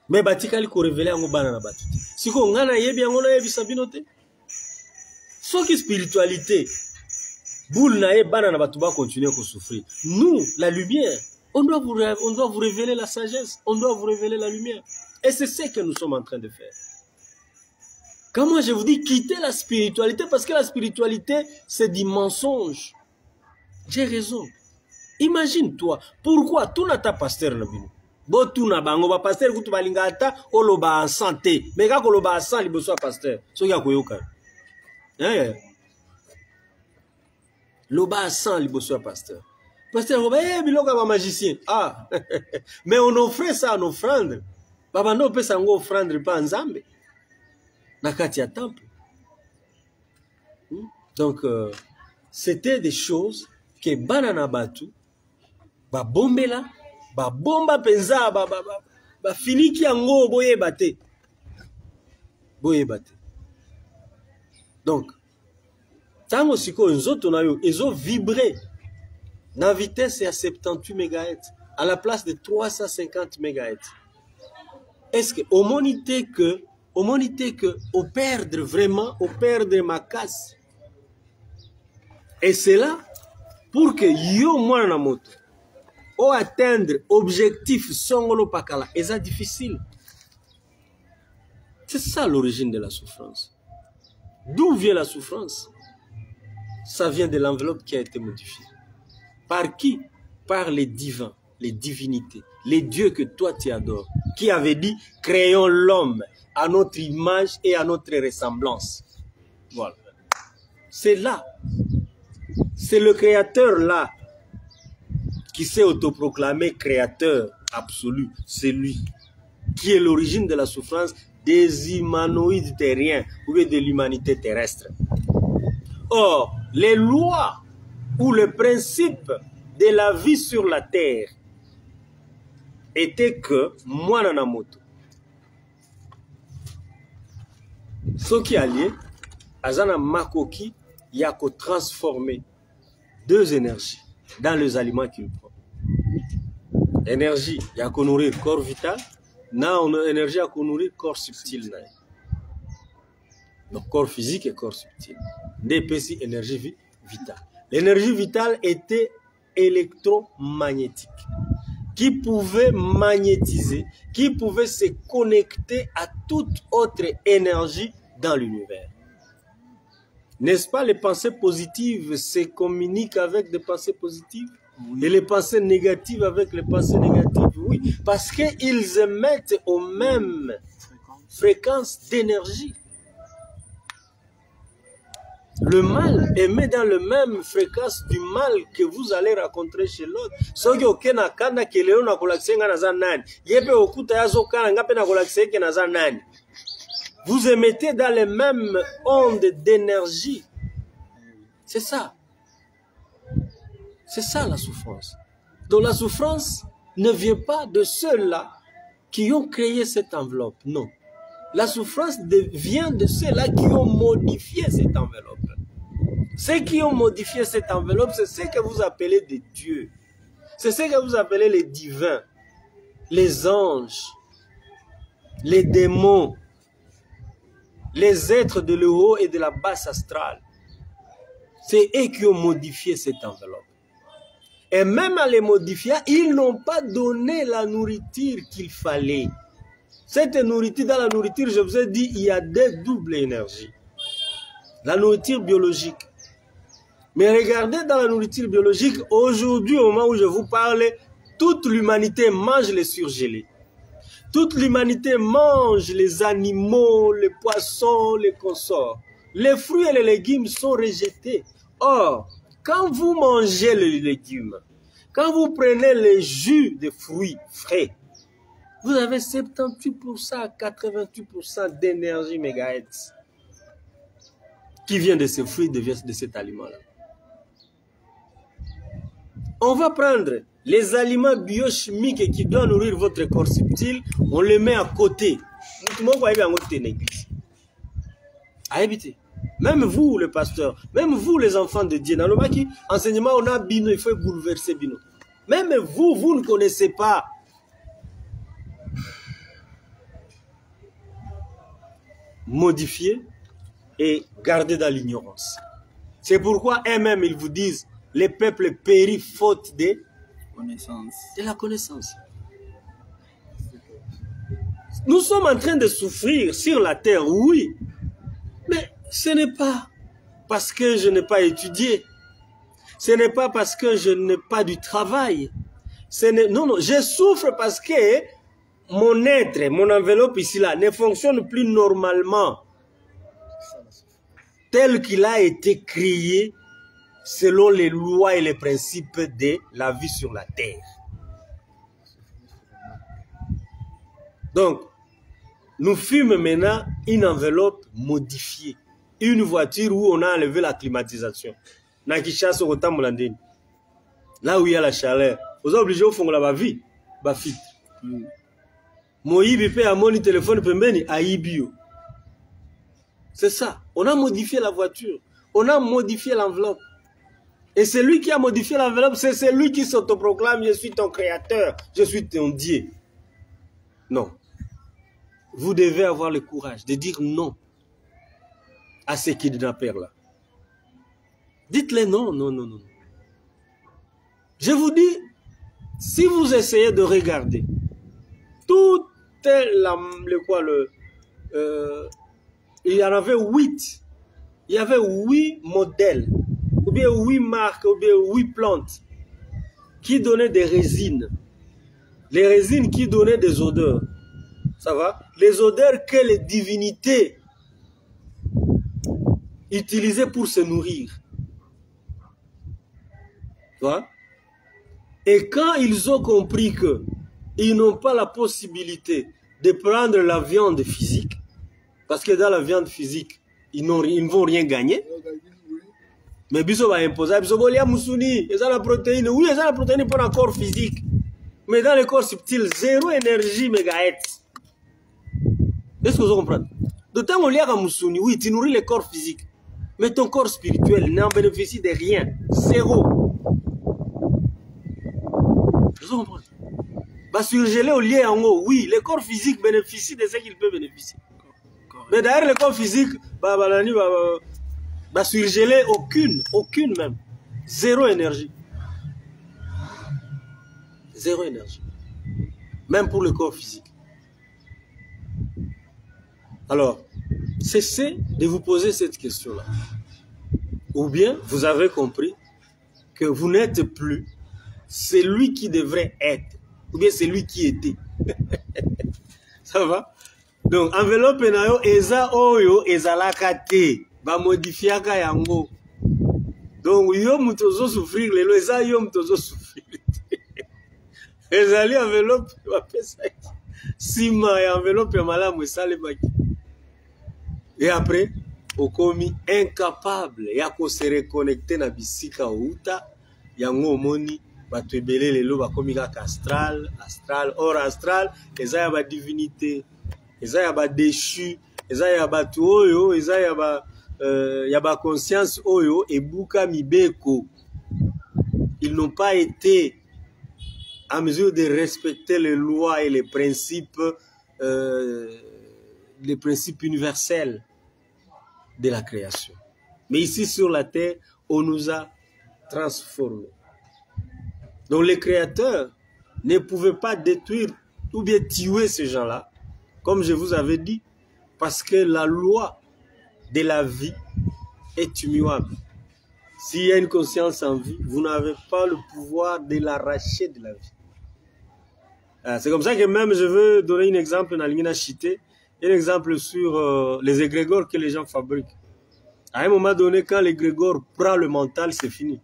Mais batikali ko révéler ngo bana na batu. Siko ngana yebi ngo na yebi sabinote. Soki spiritualité. Boule na ye bana na batu ba continuer à souffrir. Nous, la lumière, on doit vous révéler la sagesse, on doit vous révéler la lumière. Et c'est ce que nous sommes en train de faire. Comment je vous dis quitter la spiritualité parce que la spiritualité c'est du mensonge. J'ai raison. Imagine-toi, pourquoi tout n'a pas pasteur na bino. Botuna bango ba pasteur kutu balingata oloba en santé. Mais quand oloba en santé liboso pasteur, so ya koyoka. Loba en santé liboso pasteur. Pasteur oba biloko ba magicien. Ah. Mais on offrait ça en offrande. Baba no pesa ngo offrande pas nzambe. Na kati ya temple. Donc c'était des choses que banana batu ba bombela ba bomba penza ba finiki yango boyeba te. Donc tango siko nzoto na yo ezo vibrer na vitesse ya 78 MHz à la place de 350 MHz. Est-ce que au monité que au perdre vraiment, au perdre ma casse. Et c'est là pour que yo mwana moto ou atteindre objectif songolo pakala, et ça difficile. C'est ça l'origine de la souffrance. D'où vient la souffrance? Ça vient de l'enveloppe qui a été modifiée. Par qui? Par les divins, les divinités, les dieux que toi tu adores, qui avait dit créons l'homme à notre image et à notre ressemblance. Voilà. C'est là. C'est le créateur là qui s'est autoproclamé créateur absolu. C'est lui qui est l'origine de la souffrance des humanoïdes terriens ou de l'humanité terrestre. Or, les lois ou le principe de la vie sur la terre était que mwana na moto soki allié azana makoki yako transformer deux énergies dans les aliments qu'il prend. Énergie yako nourrir corps vital, na on a énergie yako nourrir corps subtil na. Donc corps physique et corps subtil. DPC énergie vitale. L'énergie vitale était électromagnétique, qui pouvait magnétiser, qui pouvait se connecter à toute autre énergie dans l'univers. N'est-ce pas, les pensées positives se communiquent avec des pensées positives? Oui. Et les pensées négatives avec les pensées négatives? Oui, parce qu'ils émettent aux mêmes fréquences d'énergie. Le mal émet dans le même fréquence du mal que vous allez rencontrer chez l'autre. Soki okena kanda kelelo na kolaksenga na zanani. Yepe okuta yazo kana ngape na kolaksenga na zanani. Vous émettez dans les mêmes ondes d'énergie. C'est ça. C'est ça la souffrance. Donc la souffrance ne vient pas de ceux-là qui ont créé cette enveloppe. Non. La souffrance vient de ceux-là qui ont modifié cette enveloppe. Ceux qui ont modifié cette enveloppe, c'est ce que vous appelez des dieux. C'est ce que vous appelez les divins, les anges. les démons, les êtres de le haut et de la basse astrale. C'est eux qui ont modifié cette enveloppe. Et même à les modifier, ils n'ont pas donné la nourriture qu'il fallait. Cette nourriture, dans la nourriture, je vous ai dit, il y a des doubles énergies. La nourriture biologique. Mais regardez dans la nourriture biologique, aujourd'hui, au moment où je vous parle, toute l'humanité mange les surgelés. Toute l'humanité mange les animaux, les poissons, les consorts. Les fruits et les légumes sont rejetés. Or, quand vous mangez les légumes, quand vous prenez les jus de fruits frais, vous avez 78% à 88% d'énergie mégahertz qui vient de ces fruits, de cet aliment-là. On va prendre les aliments biochimiques qui doivent nourrir votre corps subtil, on les met à côté. Même vous, le pasteur, même vous, les enfants de Dieu, dans le maki, enseignement, on a bino, il faut bouleverser bino. Même vous, vous ne connaissez pas. Modifier et garder dans l'ignorance. C'est pourquoi eux-mêmes, ils vous disent, les peuples périssent faute de la connaissance. Nous sommes en train de souffrir sur la terre, oui, mais ce n'est pas parce que je n'ai pas étudié, ce n'est pas parce que je n'ai pas du travail, non, non, je souffre parce que mon être, mon enveloppe ici là, ne fonctionne plus normalement tel qu'il a été créé selon les lois et les principes de la vie sur la terre. Donc, nous fûmes maintenant une enveloppe modifiée. Une voiture où on a enlevé la climatisation. Là où il y a la chaleur. Vous êtes obligé de faire la vie. C'est ça. On a modifié la voiture. On a modifié l'enveloppe. Et celui qui a modifié l'enveloppe, c'est celui qui s'autoproclame, je suis ton créateur, je suis ton Dieu. Non. Vous devez avoir le courage de dire non à ces kidnappeurs-là. Dites-les non, non, non, non. Je vous dis, si vous essayez de regarder, tout est il y en avait 8. Il y avait 8 modèles, ou bien 8 marques, ou bien 8 plantes qui donnaient des résines. Les résines qui donnaient des odeurs. Ça va? Les odeurs que les divinités utilisaient pour se nourrir. Tu vois? Et quand ils ont compris qu'ils n'ont pas la possibilité de prendre la viande physique, parce que dans la viande physique, ils ne vont rien gagner. Mais biso va imposer, biso bolia musuni, ils ont la protéine, oui, ils ont la protéine pour un corps physique. Mais dans le corps subtil, 0 énergie mégahertz. Est-ce que vous comprenez? D'autant qu'on lit à musuni, oui, tu nourris le corps physique. Mais ton corps spirituel n'en bénéficie de rien. 0. Vous comprenez? Bah, surgeler au lien en haut, oui, le corps physique bénéficie de ce qu'il peut bénéficier. Mais d'ailleurs, le corps physique, bah, surgeler aucune même. 0 énergie. 0 énergie. Même pour le corps physique. Alors, cessez de vous poser cette question-là. Ou bien, vous avez compris que vous n'êtes plus celui qui devrait être. Ou bien celui qui était. Ça va? Donc, enveloppe nayo eza oyo ezalaka te. Ba modifiaka yango. Donc, yo mutozo souffrir lelo eza yo mutozo souffrir. Ezali enveloppe ba pesa. Sima ya enveloppe ya malamu esale baki. Et après, okomi incapable ya ko se reconnecter na bisika outa yango omoni bato ebele lelo bakomi kaka astral, or astral eza ya ba divinité. Eza ya ba déchu, eza ya ba oyo, eza ya ba conscience oyo ebuka mibeko. Ils n'ont pas été en mesure de respecter les lois et les principes les principes universels de la création. Mais ici sur la terre, on nous a transformés. Donc les créateurs ne pouvaient pas détruire ou bien tuer ces gens-là, comme je vous avais dit, parce que la loi de la vie est immuable. S'il y a une conscience en vie, vous n'avez pas le pouvoir de l'arracher de la vie. C'est comme ça que même je veux donner un exemple dans l'Ingina Chité, un exemple sur les égrégores que les gens fabriquent. À un moment donné, quand l'égrégore prend le mental, c'est fini.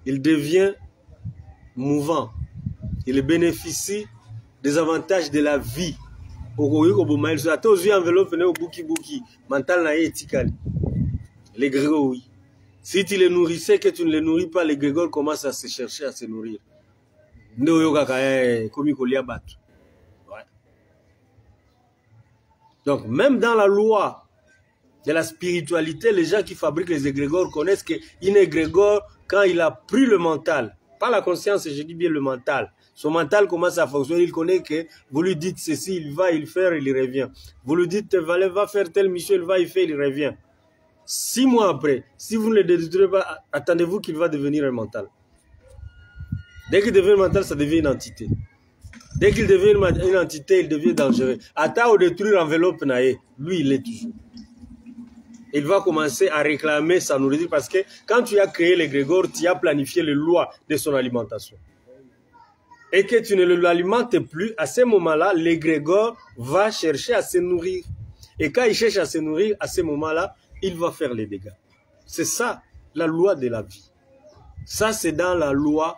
Il devient mouvant. Il bénéficie des avantages de la vie. L'égrégore, oui. Si tu les nourrissais, que tu ne les nourris pas, l'égrégore commence à se chercher à se nourrir. Ouais. Donc, même dans la loi de la spiritualité, les gens qui fabriquent les égrégores connaissent qu'un égrégore, quand il a pris le mental, pas la conscience, je dis bien le mental, son mental commence à fonctionner, il connaît que vous lui dites ceci, il va, il fait, il revient. Vous lui dites, va faire telle mission, il va, il fait, il revient. 6 mois après, si vous ne le détruisez pas, attendez-vous qu'il va devenir un mental. Dès qu'il devient un mental, ça devient une entité. Dès qu'il devient une entité, il devient dangereux. Attends au détruire l'enveloppe, lui, il est toujours. Il va commencer à réclamer sa nourriture parce que quand tu as créé l'égrégore, tu as planifié les lois de son alimentation. Et que tu ne l'alimentes plus, à ce moment-là, l'égrégore va chercher à se nourrir. Et quand il cherche à se nourrir, à ce moment-là, il va faire les dégâts. C'est ça, la loi de la vie. Ça, c'est dans la loi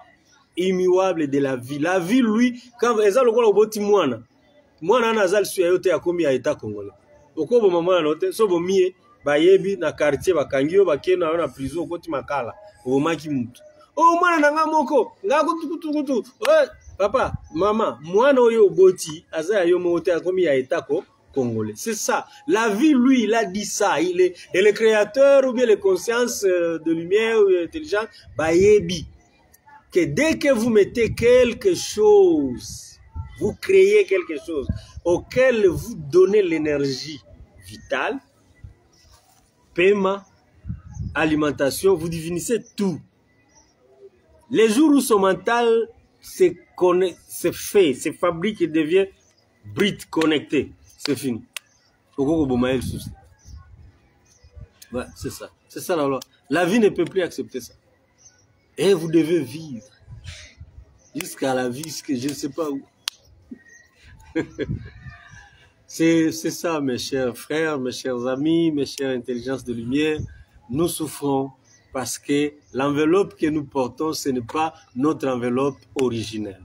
immuable de la vie. La vie, lui, quand il y a le boti mwana, mwana nazal su ayote akomi a état congolais. Okobo mama note, so bo mie ba yebi na quartier ba kangio ba kena na prison koti makala. O maki mutu. Oh mwana nanga moko, nga kutu. Papa, maman, mwana oyo boti azal yo mote akomi a état congolais. C'est ça. La vie, lui, il a dit ça. Il est, et le créateur ou bien les consciences de lumière ou intelligence, bah yebi. Que dès que vous mettez quelque chose, vous créez quelque chose auquel vous donnez l'énergie vitale, paiement, alimentation, vous divinissez tout. Les jours où son mental se fait, se fabrique et devient bride connecté, c'est fini. Ouais, c'est ça. C'est ça la loi. La vie ne peut plus accepter ça. Et vous devez vivre jusqu'à la vie, que je ne sais pas où. C'est ça, mes chers frères, mes chers amis, mes chères intelligences de lumière. Nous souffrons parce que l'enveloppe que nous portons, ce n'est pas notre enveloppe originelle.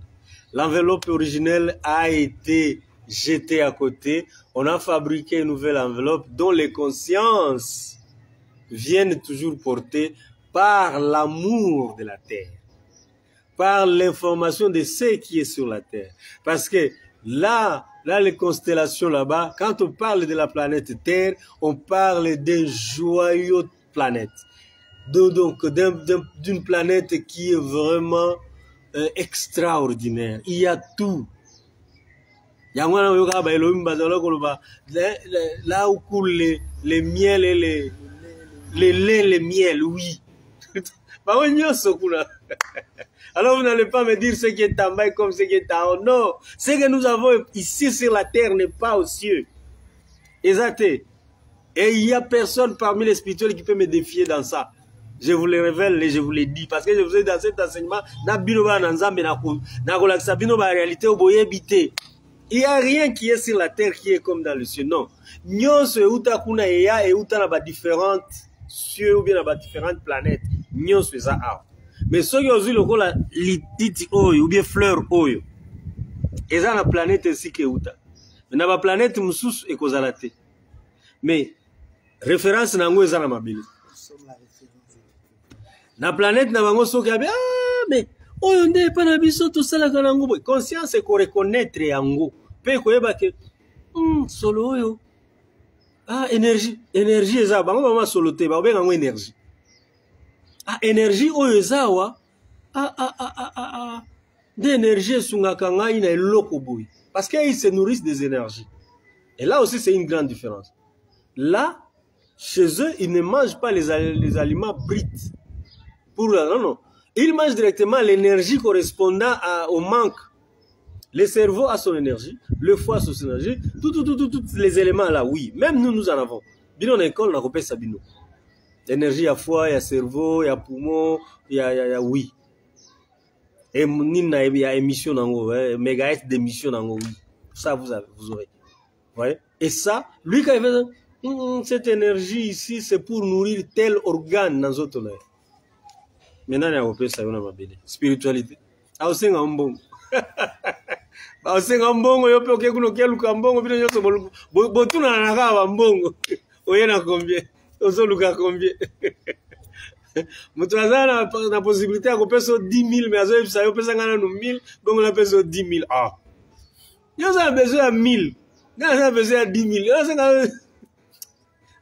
L'enveloppe originelle a été jetée à côté. On a fabriqué une nouvelle enveloppe dont les consciences viennent toujours porter par l'amour de la terre, par l'information de ce qui est sur la terre. Parce que là, les constellations là-bas, quand on parle de la planète Terre, on parle d'une joyeuse planète. Donc, d'une planète qui est vraiment extraordinaire. Il y a tout. Là où coulent les miels et les laits, les miels, oui. Alors vous n'allez pas me dire ce qui est en bas comme ce qui est en haut. Non, ce que nous avons ici sur la terre n'est pas aux cieux. Exact. Et il n'y a personne parmi les spirituels qui peut me défier dans ça. Je vous le révèle et je vous le dis. Parce que je vous ai dans cet enseignement, il n'y a rien qui est sur la terre qui est comme dans le ciel. Non. Nous sommes différentes cieux ou bien différentes planètes. Nous sommes ça. Mais ceux qui ont vu le lititi oyo ou bien fleur oyo, ils ont la planète ici qui est outa. Mais dans la planète musus et kozalate. Mais référence nango ils ont la mabili. La planète n'a pas soki ah mais oyo nde pa na biso to sala kanango boy. Conscience est ko reconnaître yango. Pe ko yeba ke solo oyo. Ah énergie eza bango mama solo te ba benga ngo énergie. Ah, énergie oyo ezawa d'énergie sungakanga ina eloko boy. Parce qu'ils se nourrissent des énergies. Et là aussi, c'est une grande différence. Là, chez eux, ils ne mangent pas les aliments bruts. Non, non. Ils mangent directement l'énergie correspondant au manque. Le cerveau a son énergie, le foie a son énergie, tous les éléments là, oui. Même nous en avons. Bino en école, on a repéré ça bino. L'énergie, il y a foie, il y a cerveau, il y a poumon, il y a oui. Et il y a émission dans mégahertz d'émission dans oui. Ça, vous aurez. Ouais. Et ça, lui, quand il fait cette énergie ici, c'est pour nourrir tel organe dans notre œil. Maintenant, il y a repéré ça, on a ma belle. Spiritualité. Ah, c'est un bon. Ah, c'est un bon, il y a peu que nous quelqu'un bon, bien sûr, bon, tout n'a pas un bon. Oui, il y a combien? On se loue à combien? Mutazana na possibilité à couper sur 10 000, mais à ce ça, on peut s'en gagner 1000, donc on appelle sur 10 000. Ah, il y a besoin de 1000, il y a besoin de 10 000.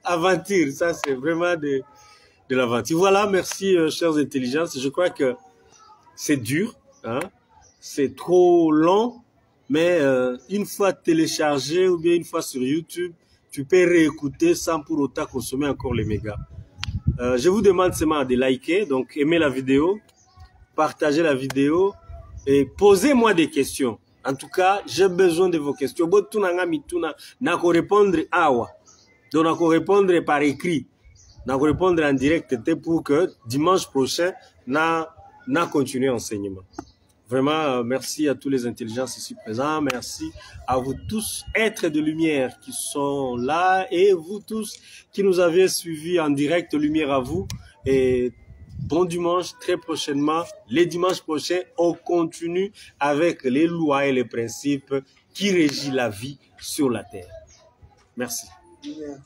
Aventure, ça c'est vraiment de l'aventure. Voilà, merci chers intelligences. Je crois que c'est dur, hein? C'est trop long, mais une fois téléchargé ou bien une fois sur YouTube, tu peux réécouter sans pour autant consommer encore les mégas. Je vous demande seulement de liker, donc aimer la vidéo, partager la vidéo et posez-moi des questions. En tout cas, j'ai besoin de vos questions. N'a qu'à répondre awa. Donc, n'a qu'à répondre par écrit. N'a qu'à répondre en direct pour que dimanche prochain, n'a continué l'enseignement. Vraiment, merci à tous les intelligences ici présents. Merci à vous tous, êtres de lumière qui sont là et vous tous qui nous avez suivis en direct. Lumière à vous. Et bon dimanche, très prochainement. Les dimanches prochains, on continue avec les lois et les principes qui régissent la vie sur la terre. Merci. Yeah.